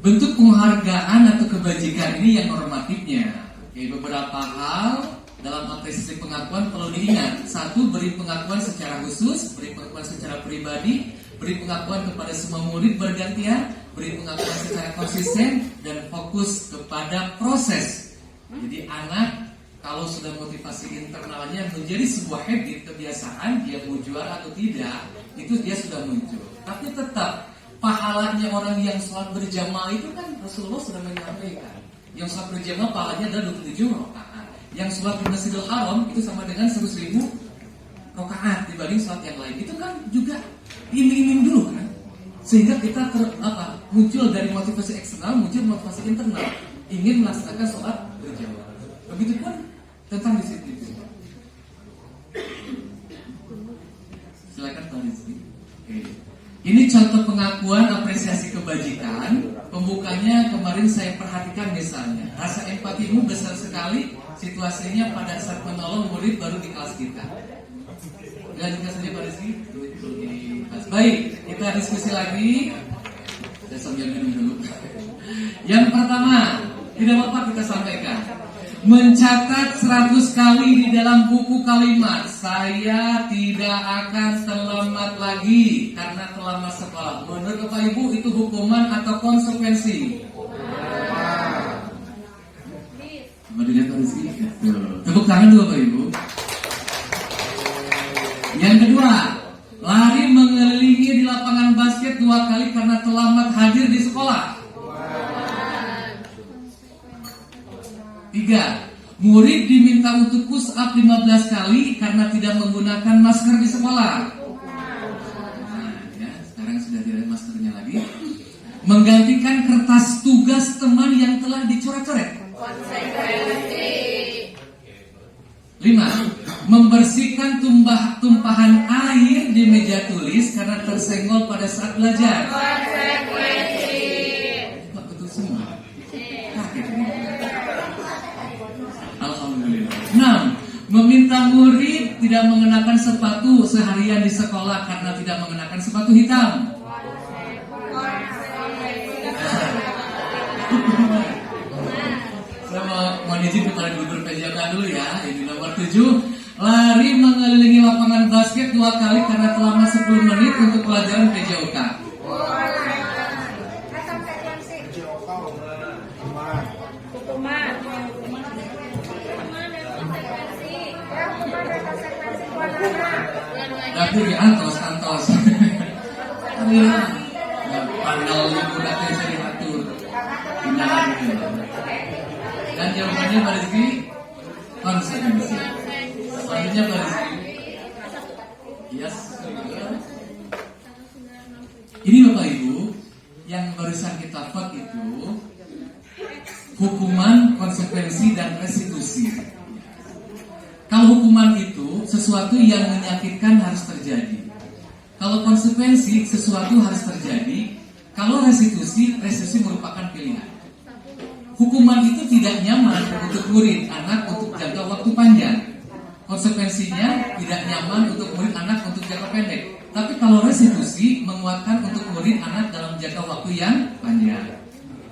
bentuk penghargaan atau kebajikan ini yang normatifnya. Beberapa hal dalam apresiasi pengakuan perlu diingat. Satu, beri pengakuan secara khusus, beri pengakuan secara pribadi, beri pengakuan kepada semua murid bergantian, beri pengakuan secara konsisten, dan fokus kepada proses. Jadi anak kalau sudah motivasi internalnya menjadi sebuah habit, kebiasaan, dia mau juara atau tidak, itu dia sudah muncul. Tapi tetap pahalanya orang yang sholat berjamaah itu kan Rasulullah sudah menyampaikan. Yang sholat berjamaah pahalanya adalah 27 rakaat. Yang sholat di Masjidil Haram itu sama dengan 100.000 rakaat dibanding sholat yang lain. Itu kan juga iming-iming dulu kan. Sehingga kita muncul dari motivasi eksternal, muncul motivasi internal, ingin melaksanakan sholat berjamaah. Begitupun tentang disiplin. Silakan Pak Rizky. Ini contoh pengakuan apresiasi kebajikan. Pembukanya kemarin saya perhatikan misalnya, rasa empatimu besar sekali situasinya pada saat menolong murid baru di kelas kita. Lanjutkan saja Pak Rizky. Baik, kita diskusi lagi. Saya sambil minum dulu. Yang pertama, tidak apa kita sampaikan. Mencatat 100 kali di dalam buku kalimat. Saya tidak akan terlambat lagi karena terlambat sekolah. Menurut Bapak Ibu itu hukuman atau konsekuensi? Coba dilihat Pak Rizky. Tepuk tangan dulu Bapak Ibu. Yang kedua, lari mengelilingi di lapangan basket 2 kali karena terlambat hadir di sekolah. 3. Murid diminta untuk push up 15 kali karena tidak menggunakan masker di sekolah. Nah, ya, sekarang sudah tidak ada maskernya lagi. Menggantikan kertas tugas teman yang telah dicoret-coret. 5. Membersihkan tumpahan air di meja tulis karena tersenggol pada saat belajar. Betul semua. Alhamdulillah. 6. Meminta murid tidak mengenakan sepatu seharian di sekolah karena tidak mengenakan sepatu hitam. Saya mau izin kepada gubernur PJK dulu ya. Ini nomor 7. Lari mengelilingi lapangan basket 2 kali karena terlambat 10 menit untuk pelajaran PJOK. Tapi antos. Pandalnya udah bisa diatur. Dan jawabannya Pak Rizky konsekuensi. Selanjutnya Pak Rizky. Yes. Ini Bapak Ibu yang barusan kita vote itu hukuman, konsekuensi, dan restitusi. Kalau hukuman itu sesuatu yang menyakitkan harus terjadi. Kalau konsekuensi sesuatu harus terjadi. Kalau restitusi merupakan pilihan. Hukuman itu tidak nyaman untuk murid anak untuk jangka waktu panjang. Konsekuensinya tidak nyaman untuk murid anak untuk jangka pendek. Tapi kalau restitusi menguatkan untuk murid anak dalam jangka waktu yang panjang.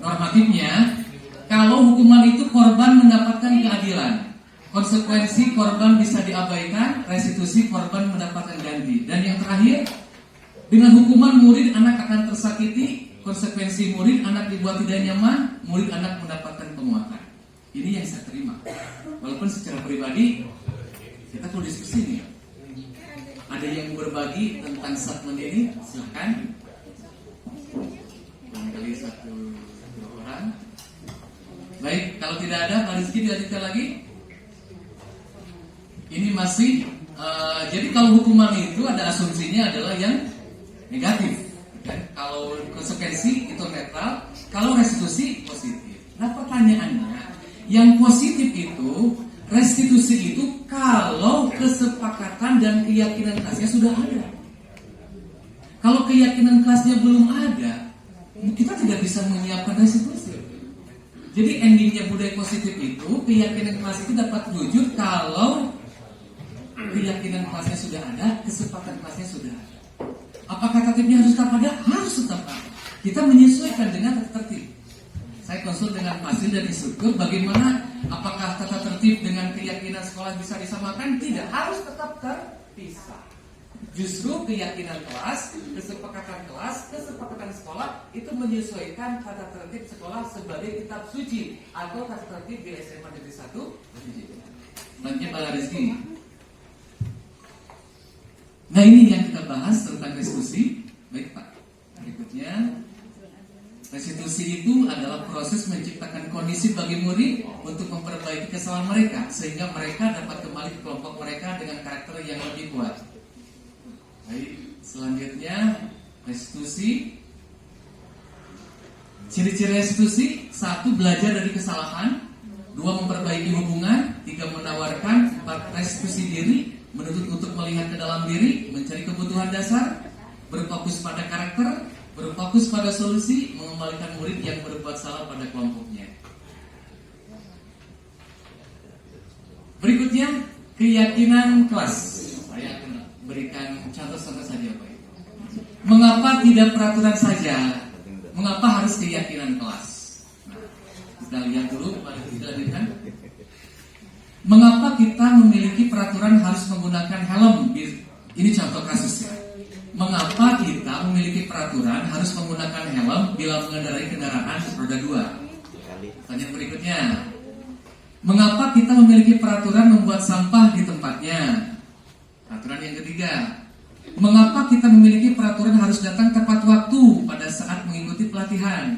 Normatifnya, kalau hukuman itu korban mendapatkan keadilan. Konsekuensi korban bisa diabaikan, restitusi korban mendapatkan ganti. Dan yang terakhir, dengan hukuman murid anak akan tersakiti, konsekuensi murid anak dibuat tidak nyaman, murid anak mendapatkan penguatan. Ini yang saya terima. Walaupun secara pribadi kita perlu diskusi nih. Ada yang berbagi tentang statement ini, silakan. Barangkali 1-2 orang. Baik, kalau tidak ada, Pak Rizky dilanjutkan lagi. Ini masih jadi kalau hukuman itu ada asumsinya adalah yang negatif. Kalau konsekuensi itu netral, kalau restitusi positif. Nah pertanyaannya, yang positif itu restitusi itu kalau kesepakatan dan keyakinan kelasnya sudah ada. Kalau keyakinan kelasnya belum ada, kita tidak bisa menyiapkan restitusi. Jadi endingnya budaya positif itu, keyakinan kelas itu dapat wujud kalau keyakinan kelasnya sudah ada, kesepakatan kelasnya sudah ada. Apakah tertibnya harus tetap ada? Harus tetap ada. Kita menyesuaikan dengan tertib. Saya konsul dengan Masil dan instruktur bagaimana, apakah tata tertib dengan keyakinan sekolah bisa disamakan? Tidak, harus tetap terpisah. Justru keyakinan kelas, kesepakatan sekolah itu menyesuaikan tata tertib sekolah sebagai kitab suci atau tata tertib di SMA Negeri 1. Lanjutnya Pak Rizky. Nah ini yang kita bahas tentang restitusi. Baik Pak. Berikutnya, restitusi itu adalah proses menciptakan kondisi bagi murid untuk memperbaiki kesalahan mereka sehingga mereka dapat kembali ke kelompok mereka dengan karakter yang lebih kuat. Baik, selanjutnya restitusi. Ciri-ciri restitusi: 1. Belajar dari kesalahan. 2. Memperbaiki hubungan. 3. Menawarkan. 4. Restitusi diri, menuntut untuk melihat ke dalam diri, mencari kebutuhan dasar, berfokus pada karakter, berfokus pada solusi, mengembalikan murid yang berbuat salah pada kelompoknya. Berikutnya, keyakinan kelas. Saya akan berikan contoh-contoh saja Pak. Mengapa tidak peraturan saja? Mengapa harus keyakinan kelas? Nah, kita lihat dulu pada kita lihat. Mengapa kita memiliki peraturan harus menggunakan helm? Ini contoh kasusnya. Mengapa kita memiliki peraturan harus menggunakan helm bila mengendarai kendaraan roda 2? Pertanyaan berikutnya. Mengapa kita memiliki peraturan membuat sampah di tempatnya? Peraturan yang ketiga. Mengapa kita memiliki peraturan harus datang tepat waktu pada saat mengikuti pelatihan?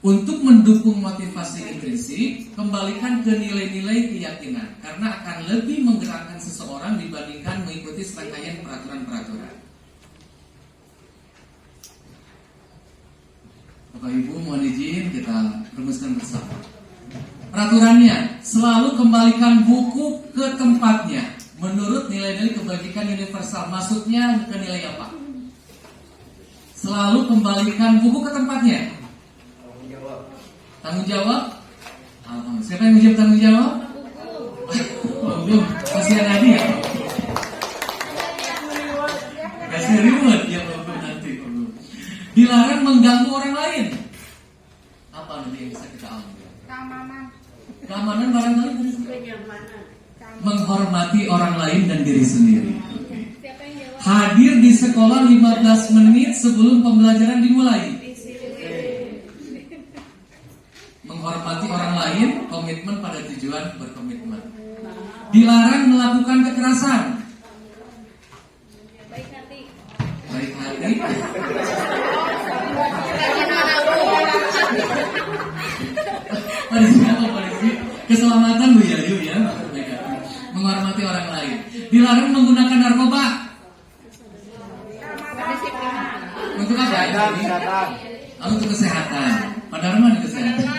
Untuk mendukung motivasi intrinsik, kembalikan ke nilai-nilai keyakinan karena akan lebih menggerakkan seseorang dibandingkan mengikuti serangkaian peraturan-peraturan. Bapak Ibu mohon izin kita rumuskan bersama. Peraturannya, selalu kembalikan buku ke tempatnya menurut nilai-nilai kebajikan universal. Maksudnya ke nilai apa? Selalu kembalikan buku ke tempatnya. Tanggung jawab? Siapa yang menjawab tanggung jawab? Belum, kasihan Adi ya? Kasih reward ya belum nanti. Dilarang mengganggu orang lain. Apa nanti yang bisa kita ambil? Keamanan barangkali dari sini. Menghormati orang lain dan diri sendiri. Hadir di sekolah 15 menit sebelum pembelajaran dimulai. Menghormati orang lain, komitmen pada tujuan berkomitmen. Dilarang melakukan kekerasan. Baik hati. Baik hati. Keselamatan Bu ya, Yu ya. Menghormati orang lain. Dilarang menggunakan narkoba. Untuk apa? Untuk kesehatan. Padahal mana kesehatan?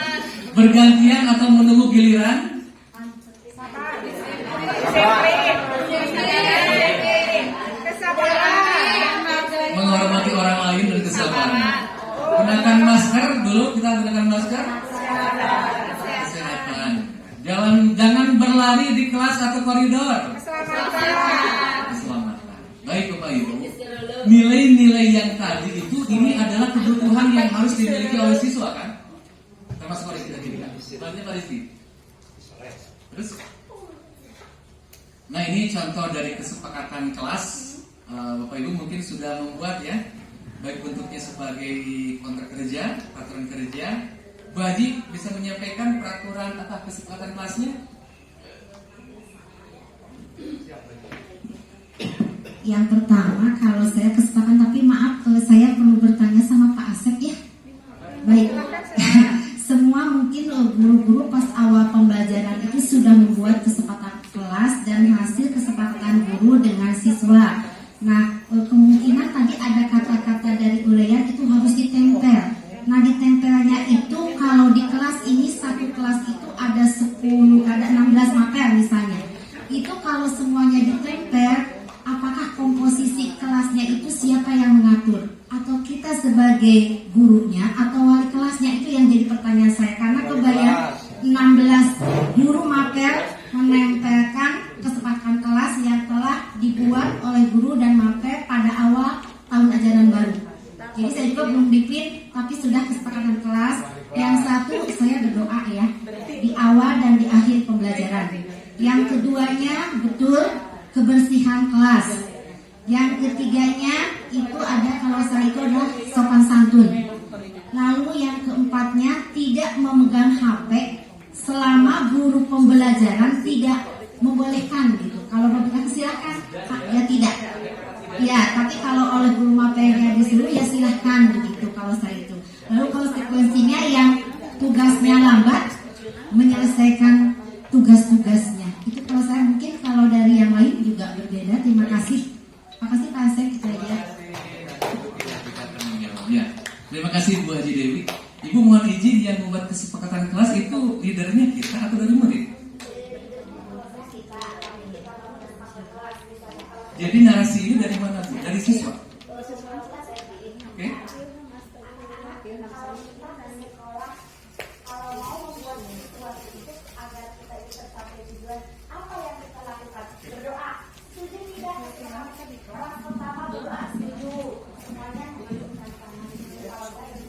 Bergantian atau menunggu giliran? Menghormati orang lain dan kesabaran. Gunakan masker dulu, kita gunakan masker. Kesehatan. Jangan berlari di kelas atau koridor. Keselamatan. Baik Bapak Ibu. Nilai-nilai yang tadi itu ini adalah kebutuhan yang harus dimiliki oleh siswa kan? Termasuk oleh kita juga. Selanjutnya Pak Rizky. Terus. Nah ini contoh dari kesepakatan kelas. Bapak Ibu mungkin sudah membuat ya, baik bentuknya sebagai kontrak kerja, peraturan kerja. Bu Haji bisa menyampaikan peraturan apa kesepakatan kelasnya? Yang pertama, kalau saya kesepakatan, tapi maaf, saya perlu bertanya sama Pak Asep ya. Baik, semua mungkin guru-guru pas awal pembelajaran itu sudah membuat kesepakatan kelas dan hasil kesepakatan guru dengan siswa. Nah, kemungkinan tadi ada kata-kata dari uraian itu harus ditempel. Nah, ditempelnya itu kalau di kelas ini, satu kelas itu ada 10, ada 16 gurunya atau wali kelasnya, itu yang jadi pertanyaan saya. Karena kebayang 16 guru mapel menempelkan kesepakatan kelas yang telah dibuat oleh guru dan mapel pada awal tahun ajaran baru. Jadi saya juga belum dipin, tapi sudah kesepakatan kelas. Yang satu saya berdoa ya, di awal dan di akhir pembelajaran. Yang keduanya betul kebersihan kelas. Yang ketiganya itu ada, kalau saya itu adalah sopan santun. Lalu yang keempatnya tidak memegang HP selama guru pembelajaran tidak membolehkan gitu. Kalau memegang silakan, ya tidak. Ya, tapi kalau oleh guru mapelnya disuruh ya silahkan begitu kalau saya itu. Lalu kalau sekuensinya yang tugasnya lambat menyelesaikan tugas-tugasnya. Itu kalau saya, mungkin kalau dari yang lain juga berbeda. Terima kasih. Terima kasih Pak Asep, kita ya. Ya, terima kasih Bu Haji Dewi. Ibu mohon izin, yang membuat kesepakatan kelas itu leadernya kita atau dari murid? Jadi narasi ini dari mana Bu? Dari siswa? Oke.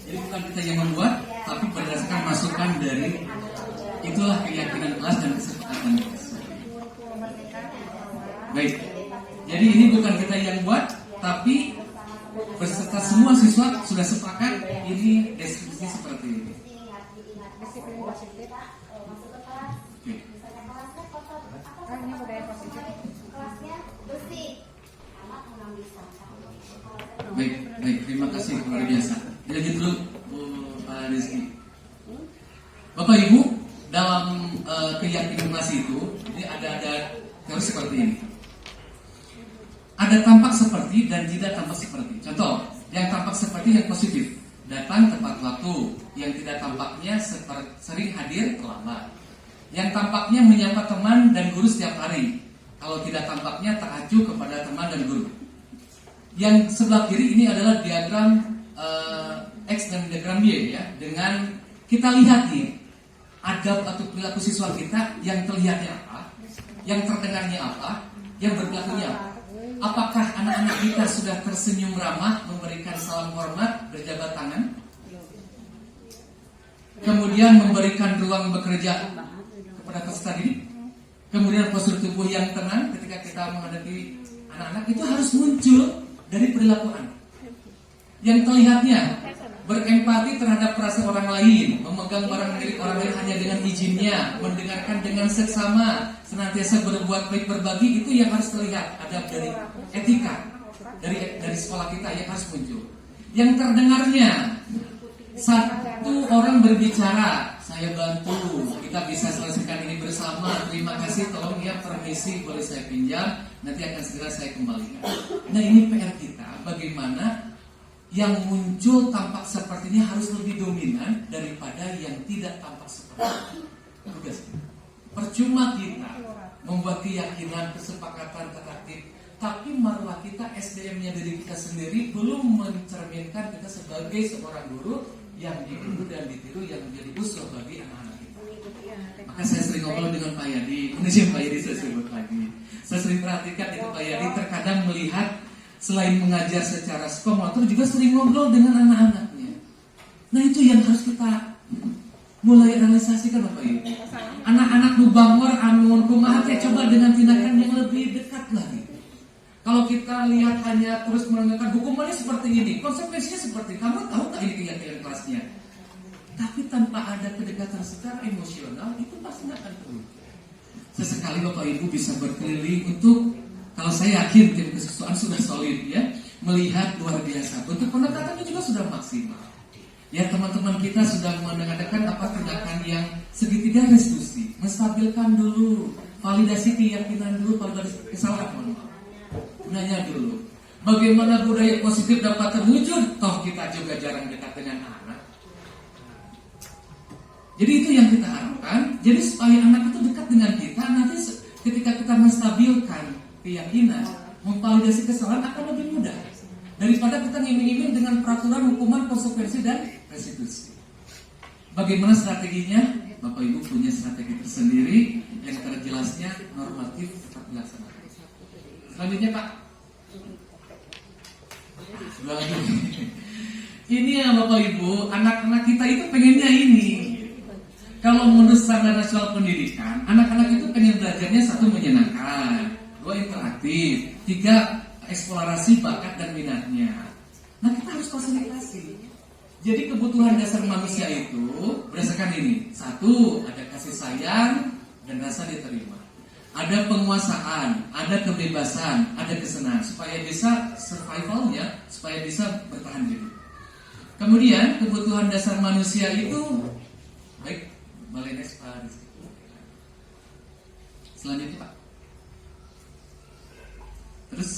Jadi bukan kita yang membuat, tapi berdasarkan masukan dari, itulah keyakinan kelas dan kesepakatan kelas. Baik. Jadi ini bukan kita yang buat, tapi beserta semua siswa sudah sepakat ini deskripsi seperti ini. Baik, baik, terima kasih, luar biasa. Jadi dulu Pak Rizky. Bapak Ibu, dalam keyakinan kelas itu, ini ada teori seperti ini. Ada tampak seperti dan tidak tampak seperti. Contoh, yang tampak seperti yang positif, datang tepat waktu. Yang tidak tampaknya sering hadir terlambat. Yang tampaknya menyapa teman dan guru setiap hari. Kalau tidak tampaknya teracu kepada teman dan guru. Yang sebelah kiri ini adalah diagram X dan diagram Y ya. Dengan kita lihat nih adab atau perilaku siswa kita, yang terlihatnya apa, yang terdengarnya apa, yang berlakunya apa. Apakah anak-anak kita sudah tersenyum ramah, memberikan salam hormat, berjabat tangan, kemudian memberikan ruang bekerja kepada peserta didik, kemudian postur tubuh yang tenang ketika kita menghadapi anak-anak, itu harus muncul dari perilaku anak. Yang terlihatnya berempati terhadap perasaan orang lain, memegang barang milik orang lain hanya dengan izinnya, mendengarkan dengan seksama, senantiasa berbuat baik, berbagi, itu yang harus terlihat. Adab dari etika dari sekolah kita yang harus muncul. Yang terdengarnya, satu orang berbicara, saya bantu, kita bisa selesaikan ini bersama, terima kasih, tolong ya, permisi, boleh saya pinjam, nanti akan segera saya kembalikan. Nah ini PR kita, bagaimana yang muncul tampak sepertinya harus lebih dominan daripada yang tidak tampak seperti itu. Percuma kita membuat keyakinan, kesepakatan, tertib, tapi marwah kita, SDM-nya dari kita sendiri belum mencerminkan kita sebagai seorang guru yang ditiru dan ditiru, yang menjadi usul bagi anak-anak kita. Maka saya sering ngobrol dengan Pak Yadi, Pak Yadi saya sebut lagi. Saya sering perhatikan itu Pak Yadi terkadang melihat selain mengajar secara motor juga sering ngobrol dengan anak-anaknya. Nah itu yang harus kita mulai realisasikan Bapak Ibu. Anak-anak mubangor, amun kumaha teh, coba dengan tindakan yang lebih dekat lagi. Kalau kita lihat hanya terus menegakkan hukumannya seperti ini, konsekuensinya seperti kamu tahu tak ini keyakinan kelasnya. Tapi tanpa ada kedekatan secara emosional, itu pasti akan terwujud. Sesekali Bapak Ibu bisa berkeliling untuk, kalau saya yakin tim kesiswaan sudah solid ya, melihat luar biasa. Bentuk pendekatannya juga sudah maksimal. Ya teman-teman kita sudah mengadakan apa tindakan yang segitiga restitusi, menstabilkan dulu, validasi keyakinan dulu, validasi kesalahan. Nanya dulu, bagaimana budaya positif dapat terwujud? Toh kita juga jarang dekat dengan anak. Jadi itu yang kita harapkan. Jadi supaya anak itu dekat dengan kita, nanti ketika kita menstabilkan keyakinan, memvalidasi kesalahan akan lebih mudah. daripada kita ngiming-ngiming dengan peraturan hukuman, konsekuensi, dan restitusi. Bagaimana strateginya? Bapak Ibu punya strategi tersendiri yang terjelasnya normatif terlaksana. Selanjutnya Pak. Sebelah lagi. Ini ya Bapak Ibu, anak-anak kita itu pengennya ini. Kalau menurut standar nasional pendidikan, anak-anak itu pengen belajarnya satu menyenangkan, dua interaktif, tiga eksplorasi bakat dan minatnya. Nah kita harus fasilitasi. Jadi kebutuhan dasar manusia itu berdasarkan ini. Satu, ada kasih sayang dan rasa diterima. Ada penguasaan, ada kebebasan, ada kesenangan supaya bisa survivalnya, supaya bisa bertahan hidup. Kemudian kebutuhan dasar manusia itu baik. Balai Nes Pak Rizky. Selanjutnya Pak. Terus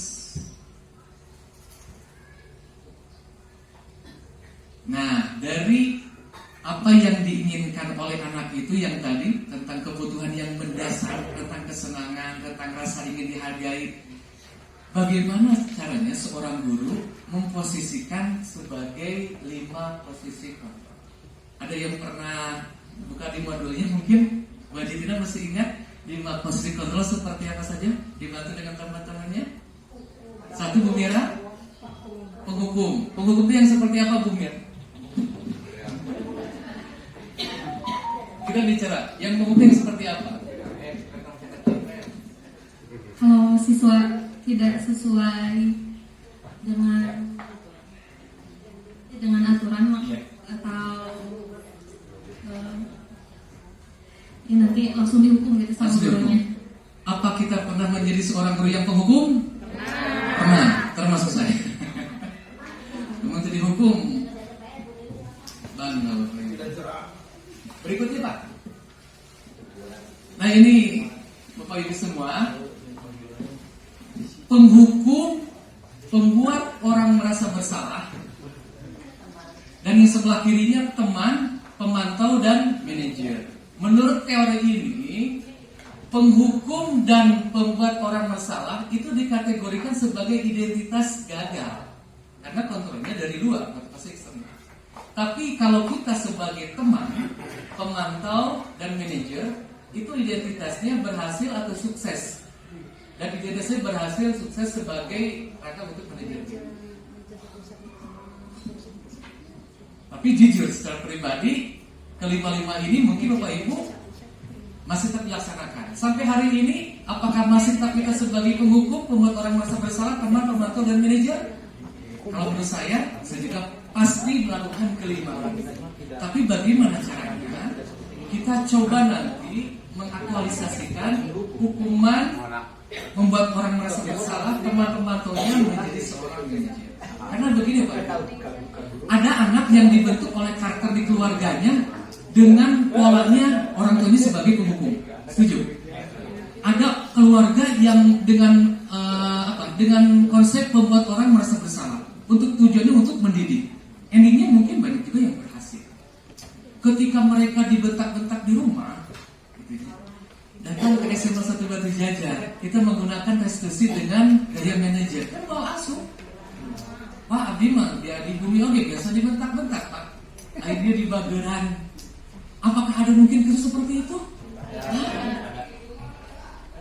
nah dari apa yang diinginkan oleh anak itu yang tadi tentang kebutuhan yang mendasar, tentang kesenangan, tentang rasa ingin dihargai. Bagaimana caranya seorang guru memposisikan sebagai 5 posisi kontrol? Ada yang pernah buka di modulnya mungkin Mbak Jitina masih ingat 5 posisi kontrol seperti apa saja? Dibantu dengan teman-temannya. 1 Bu Mira, penghukum. Penghukum itu yang seperti apa Bu Mira? Kita bicara yang penghukum yang seperti apa? Kalau siswa tidak sesuai dengan aturan atau ini nanti langsung dihukum gitu sama gurunya. Apa kita pernah menjadi seorang guru yang penghukum? Pernah, termasuk saya. Kemudian dihukum. Bangga Bapak. Berikutnya Pak. Nah ini Bapak Ibu semua, penghukum pembuat orang merasa bersalah, dan yang sebelah kirinya teman, pemantau, dan manajer. Menurut teori ini, penghukum dan pembuat orang bersalah itu dikategorikan sebagai identitas gagal karena kontrolnya dari luar, motivasi eksternal. Tapi kalau kita sebagai teman, pemantau, dan manajer, itu identitasnya berhasil atau sukses. Dan identitasnya berhasil sukses sebagai rangka untuk manajer. Tapi jujur secara pribadi, kelima-lima ini mungkin Bapak Ibu masih tetap dilaksanakan. Sampai hari ini, apakah masih tetap kita sebagai penghukum, pembuat orang merasa bersalah, teman, pemantau, dan manajer? Kalau menurut saya juga pasti melakukan kelima. Tapi bagaimana caranya? Kita coba nanti mengaktualisasikan hukuman membuat orang merasa bersalah, teman pemantaunya menjadi seorang manajer. Karena begini Pak, ada anak yang dibentuk oleh karakter di keluarganya dengan polanya orang tuanya sebagai penghukum. Setuju? Ada keluarga yang dengan dengan konsep membuat orang merasa bersalah. Untuk tujuannya untuk mendidik. Endingnya mungkin banyak juga yang berhasil. Ketika mereka dibentak-bentak di rumah, datang ke SMA 1 Batu Jajar, kita menggunakan restitusi dengan gaya manajer. Kan bawa asuh. Pak Abdi mah dia di bumi oke biasa dibentak-bentak Pak. Akhirnya di bageran. Apakah ada mungkin kasus seperti itu?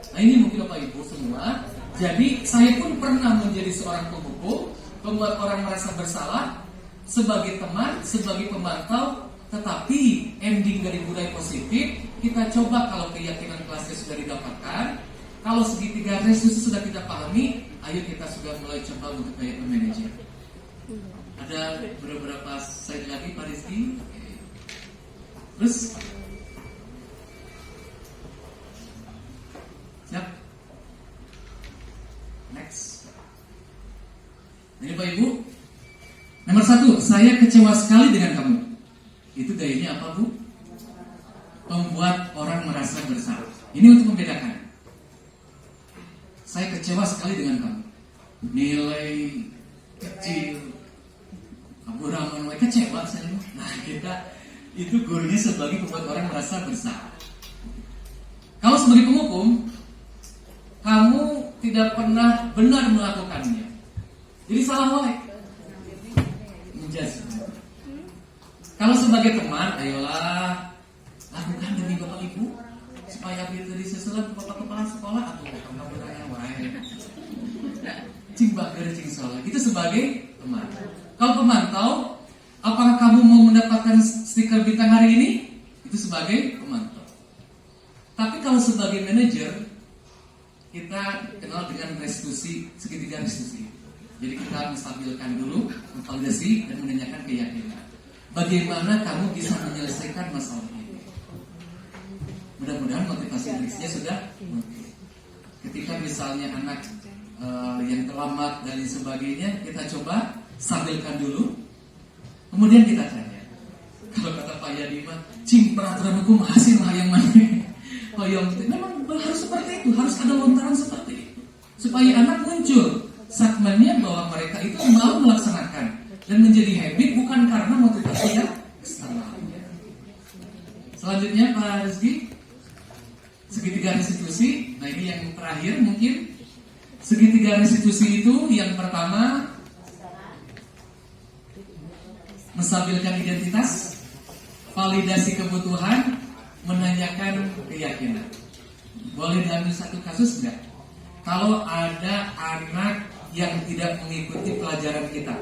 Nah ini mungkin Bapak Ibu semua. Jadi saya pun pernah menjadi seorang penghukum, membuat orang merasa bersalah sebagai teman, sebagai pemantau. Tetapi ending dari budaya positif, kita coba kalau keyakinan kelasnya sudah didapatkan, kalau segitiga restitusi sudah kita pahami, ayo kita sudah mulai coba untuk kayak manajer. Ada beberapa slide lagi Pak Rizky. Terus siap. Next. Ini Pak Ibu. Nomor 1, saya kecewa sekali dengan kamu. Itu gayanya apa Bu? Membuat orang merasa bersalah. Ini untuk membedakan. Saya kecewa sekali dengan kamu. Nilai kecil, Abu Rahman kecewa saya. Nah kita itu gurunya sebagai membuat orang merasa bersalah. Kalau sebagai penghukum, kamu tidak pernah benar melakukannya. Jadi salah oleh. Just. Kalau sebagai teman, ayolah lakukan demi Bapak Ibu supaya bisa disesuaikan Bapak Kepala Sekolah atau Bapak Beraya wae. Cing bager cing soleh. Itu sebagai teman. Kalau pemantau, apakah kamu mau mendapatkan stiker bintang hari ini? Itu sebagai pemantau. Tapi kalau sebagai manajer, kita kenal dengan restitusi, segitiga restitusi. Jadi kita menstabilkan dulu, memvalidasi dan menanyakan keyakinan. Bagaimana kamu bisa menyelesaikan masalah ini? Mudah-mudahan motivasi indeksnya sudah mungkin. Ketika misalnya anak yang terlambat dan sebagainya, kita coba stabilkan dulu. Kemudian kita tanya. Kalau kata Pak Yadi mah, cing peraturan hukum hasil yang mana? Oh yang memang harus seperti itu, harus ada lontaran seperti itu, supaya anak muncul segmennya bahwa mereka itu mau melaksanakan dan menjadi habit bukan karena motivasi yang eksternal. Selanjutnya Pak Rizky, segitiga restitusi. Nah ini yang terakhir mungkin. Segitiga restitusi itu yang pertama menstabilkan identitas, validasi kebutuhan, menanyakan keyakinan. Boleh diambil satu kasus enggak? Kalau ada anak yang tidak mengikuti pelajaran kita.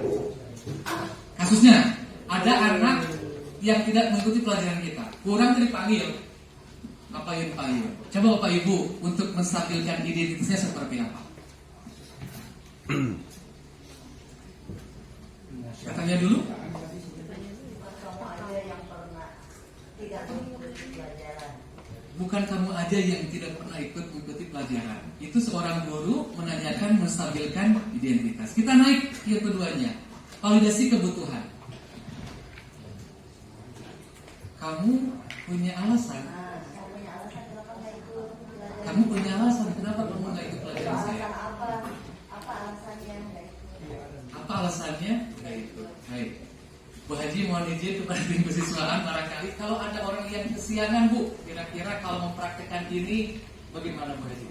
Kasusnya, ada anak yang tidak mengikuti pelajaran kita. Kurang dipanggil. Apa yang dipanggil? Coba Bapak Ibu untuk menstabilkan identitasnya seperti apa? Katanya dulu. Bukan kamu aja yang tidak pernah ikut mengikuti pelajaran. Itu seorang guru menanyakan, menstabilkan identitas. Kita naik yang keduanya, validasi kebutuhan. Kamu punya alasan. Kamu punya alasan kenapa kamu nggak ikut pelajaran saya? Apa alasannya? Nggak ikut. Baik. Bu Haji mohon izin kepada tim kesiswaan, barangkali kalau ada orang yang kesiangan Bu, kira-kira kalau mempraktekkan ini bagaimana Bu Haji?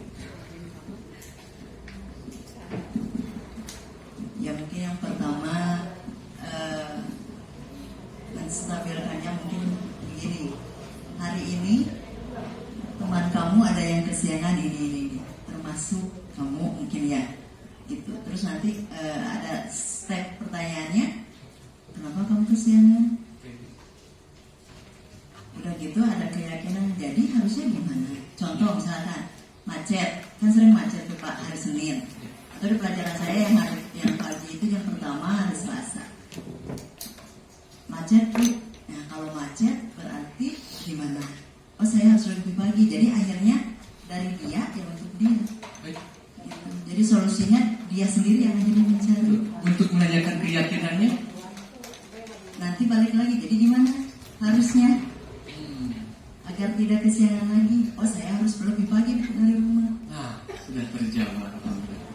Ya mungkin yang pertama menstabilkannya mungkin begini. Hari ini teman kamu ada yang kesiangan ini, termasuk kamu mungkin ya. Gitu. Terus nanti ada step pertanyaannya, kenapa kamu kesiangan? Udah gitu ada keyakinan, jadi harusnya gimana? Contoh misalkan macet, kan sering macet tuh Pak hari Senin. Atau di pelajaran saya yang pagi itu yang pertama hari Selasa. Macet tuh, nah kalau macet berarti gimana? Oh saya harus lebih pagi, jadi akhirnya dari dia ya untuk dia. Gitu. Jadi solusinya dia sendiri yang akhirnya mencari. Untuk menanyakan keyakinannya, nanti balik lagi, jadi gimana? Harusnya agar tidak kesiangan lagi. Oh saya harus lebih pagi dari rumah. Nah, sudah terjawab.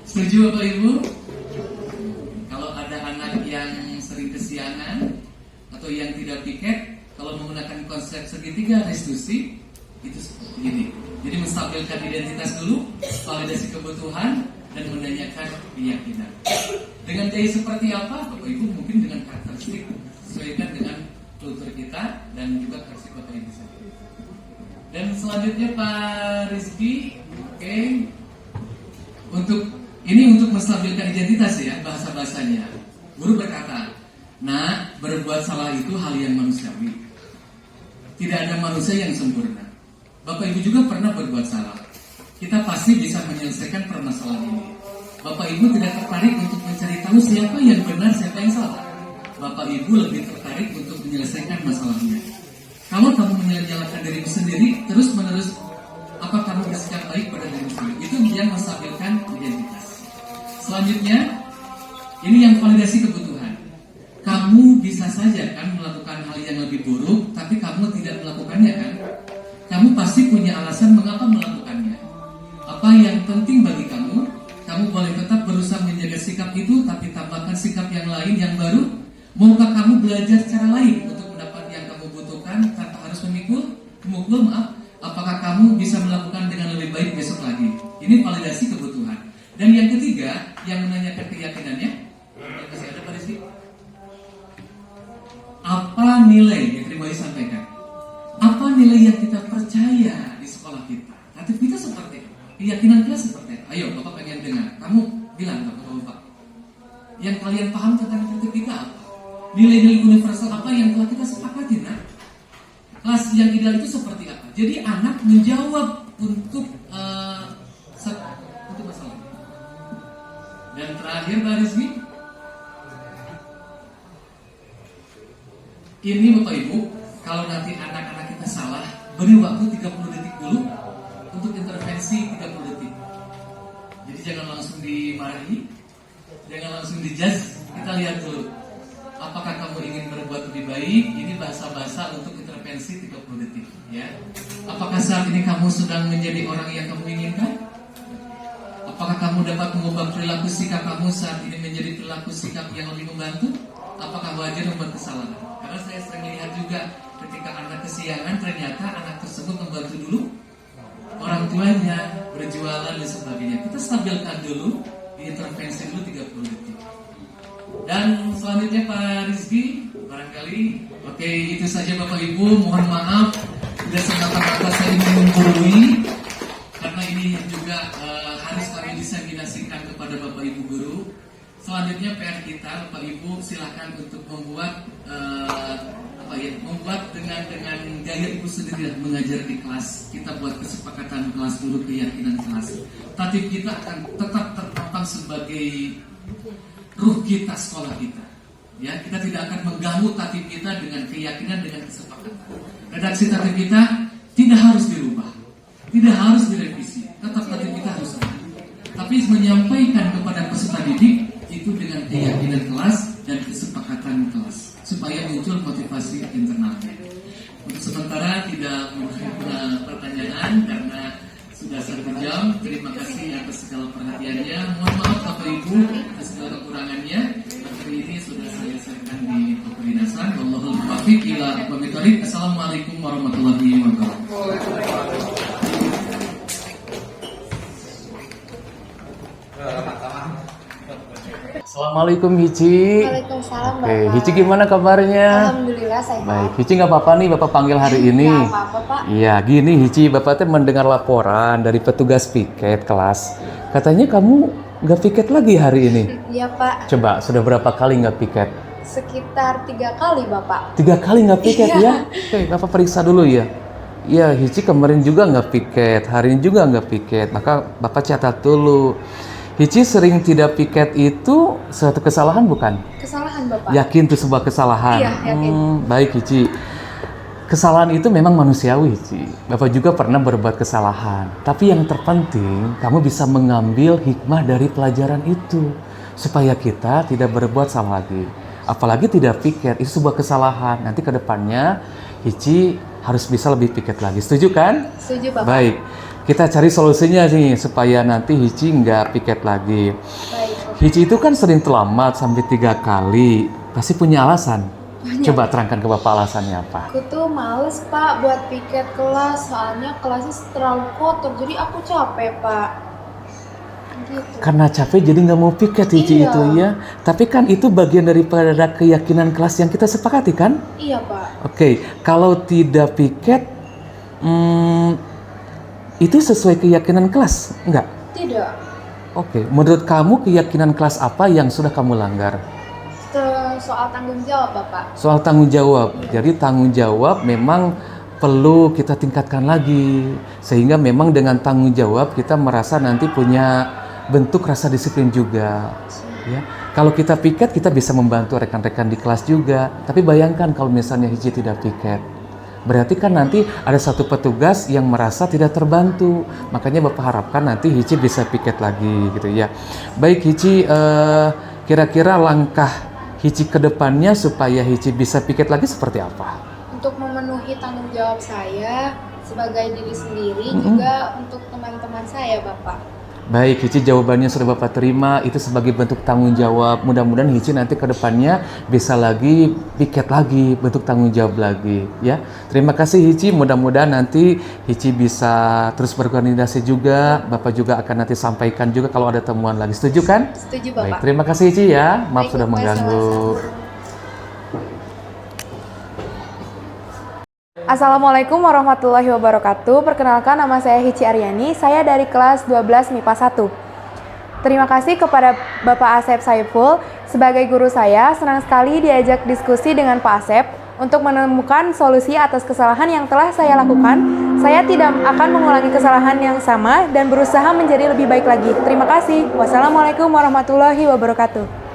Setuju Bapak Ibu? Kalau ada anak yang sering kesiangan atau yang tidak piket, kalau menggunakan konsep segitiga restitusi itu seperti ini. Jadi menstabilkan identitas dulu, validasi kebutuhan, dan menanyakan keyakinan. Dengan gaya seperti apa? Bapak Ibu mungkin dengan karakteristik sesuaikan dengan kultur kita dan juga karakteristik Bapak Ibu sendiri. Dan selanjutnya Pak Rizky, oke. Untuk menstabilkan identitas ya, bahasa-bahasanya. Guru berkata, nah berbuat salah itu hal yang manusiawi. Tidak ada manusia yang sempurna. Bapak Ibu juga pernah berbuat salah. Kita pasti bisa menyelesaikan permasalahan ini. Bapak Ibu tidak tertarik untuk mencari tahu siapa yang benar, siapa yang salah. Bapak Ibu lebih tertarik untuk menyelesaikan masalahnya. Kalau kamu menyalahkan dirimu sendiri, terus menerus, apa kamu bersikap baik pada dirimu sendiri? Itu yang menstabilkan identitas. Selanjutnya, ini yang validasi kebutuhan. Kamu bisa saja kan melakukan hal yang lebih buruk, tapi kamu tidak melakukannya kan? Kamu pasti punya alasan mengapa melakukannya. Apa yang penting bagi kamu? Kamu boleh tetap berusaha menjaga sikap itu, tapi tambahkan sikap yang lain yang baru. Maukah kamu belajar cara lain untuk mendapat yang kamu butuhkan tanpa harus memikul? Apakah kamu bisa melakukan dengan lebih baik besok lagi? Ini validasi kebutuhan. Dan yang ketiga, yang menanyakan keyakinannya, masih ada Pak Rizky? keyakinan kelas seperti apa? Ayo, Bapak pengen dengar. Kamu bilang kepada Bapak. Yang kalian paham tentang kita apa? Nilai-nilai universal apa yang telah kita sepakati, nah? Kelas yang ideal itu seperti apa? Jadi anak menjawab untuk masalah. Dan terakhir Pak Rizky, ini Bapak Ibu, kalau nanti anak-anak kita salah, beri waktu 30 detik dulu untuk intervensi 30 detik. Jadi jangan langsung dimarahi, jangan langsung dijudge. Kita lihat dulu, apakah kamu ingin berbuat lebih baik? Ini bahasa-bahasa untuk intervensi 30 detik, ya. Apakah saat ini kamu sedang menjadi orang yang kamu inginkan? Apakah kamu dapat mengubah perilaku sikap kamu saat ini menjadi perilaku sikap yang lebih membantu? Apakah wajar membuat kesalahan? Karena saya sering lihat juga ketika anak kesiangan, ternyata anak tersebut membantu dulu orang tuanya, berjualan dan sebagainya. Kita stabilkan dulu, diintervensi dulu 30 detik. Dan selanjutnya Pak Rizky, barangkali oke, itu saja Bapak Ibu. Mohon maaf tidak semata-mata saya ingin menggurui, karena ini juga harus kami diseminasikan kepada Bapak Ibu guru. Selanjutnya PR kita, Bapak Ibu silakan untuk membuat membuat dengan gaya Ibu sendiri mengajar di kelas. Kita buat kesepakatan kelas dulu, keyakinan kelas. Tatib kita akan tetap terpampang sebagai ruh kita, sekolah kita. Ya, kita tidak akan mengganggu tatib kita dengan keyakinan, dengan kesepakatan. Redaksi tatib kita tidak harus dirubah, tidak harus direvisi. Tetap tatib kita harus ada. Tapi menyampaikan kepada peserta didik itu dengan keyakinan kelas dan kesepakatan kelas, supaya muncul motivasi internalnya. Untuk sementara tidak memberikan pertanyaan karena sudah 1 jam. Terima kasih atas segala perhatiannya. Mohon maaf Bapak Ibu atas segala kekurangannya. Materi ini sudah saya serahkan di Kedinasan. Wallahul muwaffiq ila aqwamit thoriq. Assalamualaikum warahmatullahi wabarakatuh. Assalamualaikum Hici. Waalaikumsalam Bapak. Oke, Hici gimana kabarnya? Alhamdulillah sehat. Baik, Hici nggak apa-apa nih Bapak panggil hari ini. Nggak apa-apa Pak. Iya, gini Hici, Bapak tuh mendengar laporan dari petugas piket kelas. Katanya kamu nggak piket lagi hari ini. Iya Pak. Coba, sudah berapa kali nggak piket? Sekitar 3 kali Bapak. 3 kali nggak piket Iya. ya? Oke, Bapak periksa dulu ya. Iya, Hici kemarin juga nggak piket, hari ini juga nggak piket. Maka Bapak catat dulu. Hici sering tidak piket itu suatu kesalahan bukan? Kesalahan Bapak. Yakin itu sebuah kesalahan? Iya, yakin. Baik Hici. Kesalahan itu memang manusiawi Hici. Bapak juga pernah berbuat kesalahan. Tapi yang terpenting, kamu bisa mengambil hikmah dari pelajaran itu. Supaya kita tidak berbuat salah lagi. Apalagi tidak piket, itu sebuah kesalahan. Nanti ke depannya, Hici harus bisa lebih piket lagi. Setuju kan? Setuju Bapak. Baik. Kita cari solusinya nih supaya nanti Hici nggak piket lagi. Baik. Hici itu kan sering terlambat sampai 3 kali. Pasti punya alasan. Banyak. Coba terangkan ke Bapak alasannya apa. Aku tuh males Pak buat piket kelas, soalnya kelasnya terlalu kotor, jadi aku capek Pak. Gitu. Karena capek jadi nggak mau piket Hici Iya. itu ya. Tapi kan itu bagian daripada keyakinan kelas yang kita sepakati kan? Iya Pak. Oke, kalau tidak piket, itu sesuai keyakinan kelas? Enggak? Tidak. Oke, menurut kamu keyakinan kelas apa yang sudah kamu langgar? Soal tanggung jawab Bapak. Soal tanggung jawab. Jadi tanggung jawab memang perlu kita tingkatkan lagi. Sehingga memang dengan tanggung jawab kita merasa nanti punya bentuk rasa disiplin juga. Ya. Kalau kita piket, kita bisa membantu rekan-rekan di kelas juga. Tapi bayangkan kalau misalnya Hici tidak piket. Berarti kan nanti ada satu petugas yang merasa tidak terbantu. Makanya Bapak harapkan nanti Hici bisa piket lagi gitu ya. Baik Hici, kira-kira langkah Hici ke depannya supaya Hici bisa piket lagi seperti apa? Untuk memenuhi tanggung jawab saya sebagai diri sendiri, juga untuk teman-teman saya Bapak. Baik, Hici jawabannya sudah Bapak terima, itu sebagai bentuk tanggung jawab. Mudah-mudahan Hici nanti ke depannya bisa lagi piket lagi, bentuk tanggung jawab lagi ya. Terima kasih Hici, mudah-mudahan nanti Hici bisa terus berkoordinasi juga. Bapak juga akan nanti sampaikan juga kalau ada temuan lagi. Setuju kan? Setuju Bapak. Baik, terima kasih Hici ya. Maaf Baik, sudah Bapak, mengganggu. sama-sama. Assalamualaikum warahmatullahi wabarakatuh. Perkenalkan, nama saya Hici Aryani. Saya dari kelas 12 MIPA 1. Terima kasih kepada Bapak Asep Saiful sebagai guru saya. Senang sekali diajak diskusi dengan Pak Asep untuk menemukan solusi atas kesalahan yang telah saya lakukan. Saya tidak akan mengulangi kesalahan yang sama dan berusaha menjadi lebih baik lagi. Terima kasih. Wassalamualaikum warahmatullahi wabarakatuh.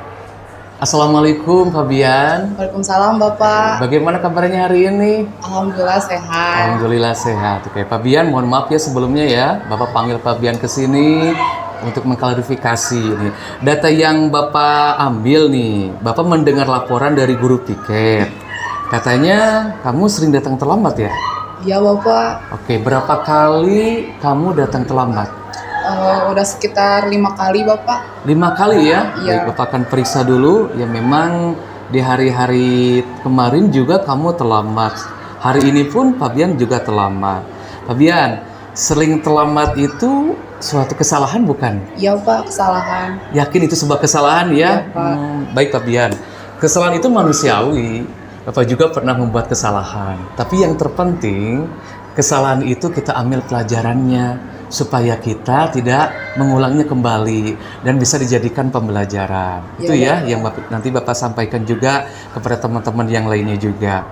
Assalamualaikum Fabian. Waalaikumsalam Bapak. Bagaimana kabarnya hari ini? Alhamdulillah sehat. Alhamdulillah sehat. Oke, Fabian, mohon maaf ya sebelumnya ya. Bapak panggil Fabian ke sini untuk mengklarifikasi ini. Data yang Bapak ambil nih, Bapak mendengar laporan dari guru piket. Katanya kamu sering datang terlambat ya? Iya Bapak. Oke, berapa kali kamu datang terlambat? Udah sekitar 5 kali Bapak. 5 kali ya? Iya. Baik, Bapak akan periksa dulu. Ya memang di hari-hari kemarin juga kamu terlambat. Hari ini pun Fabian juga terlambat. Fabian, sering terlambat itu suatu kesalahan bukan? Iya Pak, kesalahan. Yakin itu sebuah kesalahan ya? Iya, Pak. Baik Fabian, kesalahan itu manusiawi. Bapak juga pernah membuat kesalahan. Tapi yang terpenting, kesalahan itu kita ambil pelajarannya supaya kita tidak mengulangnya kembali dan bisa dijadikan pembelajaran. Itu ya yang nanti Bapak sampaikan juga kepada teman-teman yang lainnya juga.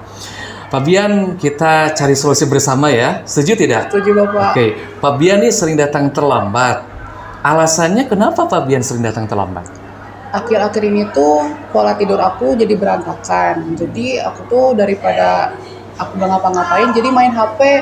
Fabian, kita cari solusi bersama ya. Setuju tidak? Setuju Bapak. Oke, Fabian ini sering datang terlambat. Alasannya kenapa Fabian sering datang terlambat? Akhir-akhir ini tuh pola tidur aku jadi berantakan. Jadi aku tuh daripada aku nggak ngapa-ngapain, jadi main HP.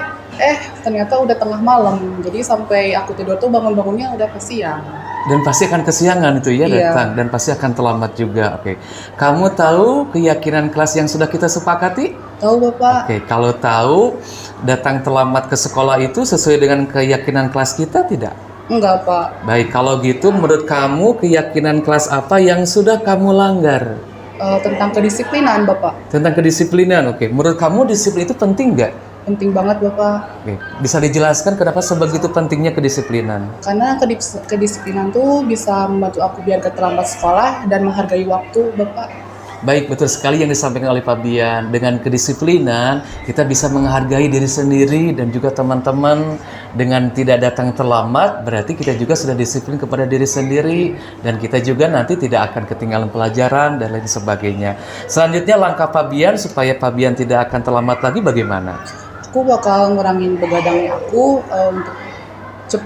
Ternyata udah tengah malam. Jadi sampai aku tidur tuh bangun-bangunnya udah kesiang. Dan pasti akan kesiangan itu ya Iya. datang. Dan pasti akan terlambat juga. Oke. Kamu tahu keyakinan kelas yang sudah kita sepakati? Tahu Bapak? Oke, kalau tahu datang terlambat ke sekolah itu sesuai dengan keyakinan kelas kita tidak? Enggak Pak. Baik, kalau gitu menurut kamu keyakinan kelas apa yang sudah kamu langgar? Tentang kedisiplinan Bapak. Tentang kedisiplinan, oke. Menurut kamu disiplin itu penting nggak? Penting banget Bapak. Oke, bisa dijelaskan kenapa sebegitu pentingnya kedisiplinan? Karena kedisiplinan tuh bisa membantu aku biar gak terlambat sekolah dan menghargai waktu Bapak. Baik, betul sekali yang disampaikan oleh Fabian. Dengan kedisiplinan, kita bisa menghargai diri sendiri dan juga teman-teman. Dengan tidak datang terlambat, berarti kita juga sudah disiplin kepada diri sendiri. Dan kita juga nanti tidak akan ketinggalan pelajaran dan lain sebagainya. Selanjutnya, langkah Fabian supaya Fabian tidak akan terlambat lagi bagaimana? Aku bakal ngurangin begadangnya aku untuk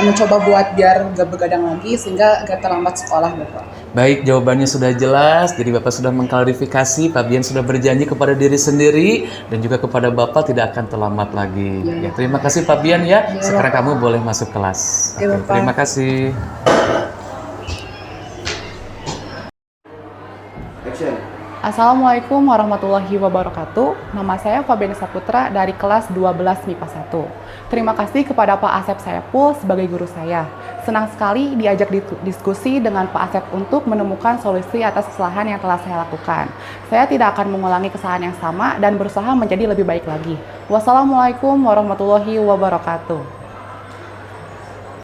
mencoba buat biar gak begadang lagi sehingga gak terlambat sekolah Bapak. Baik, jawabannya sudah jelas. Jadi Bapak sudah mengklarifikasi, Fabian sudah berjanji kepada diri sendiri dan juga kepada Bapak tidak akan terlambat lagi. Ya, terima kasih Fabian ya. Sekarang kamu boleh masuk kelas. Ya, Oke, terima kasih. Action. Assalamualaikum warahmatullahi wabarakatuh. Nama saya Fabian Saputra dari kelas 12 MIPA 1. Terima kasih kepada Pak Asep Saiful sebagai guru saya. Senang sekali diajak diskusi dengan Pak Asep untuk menemukan solusi atas kesalahan yang telah saya lakukan. Saya tidak akan mengulangi kesalahan yang sama dan berusaha menjadi lebih baik lagi. Wassalamualaikum warahmatullahi wabarakatuh.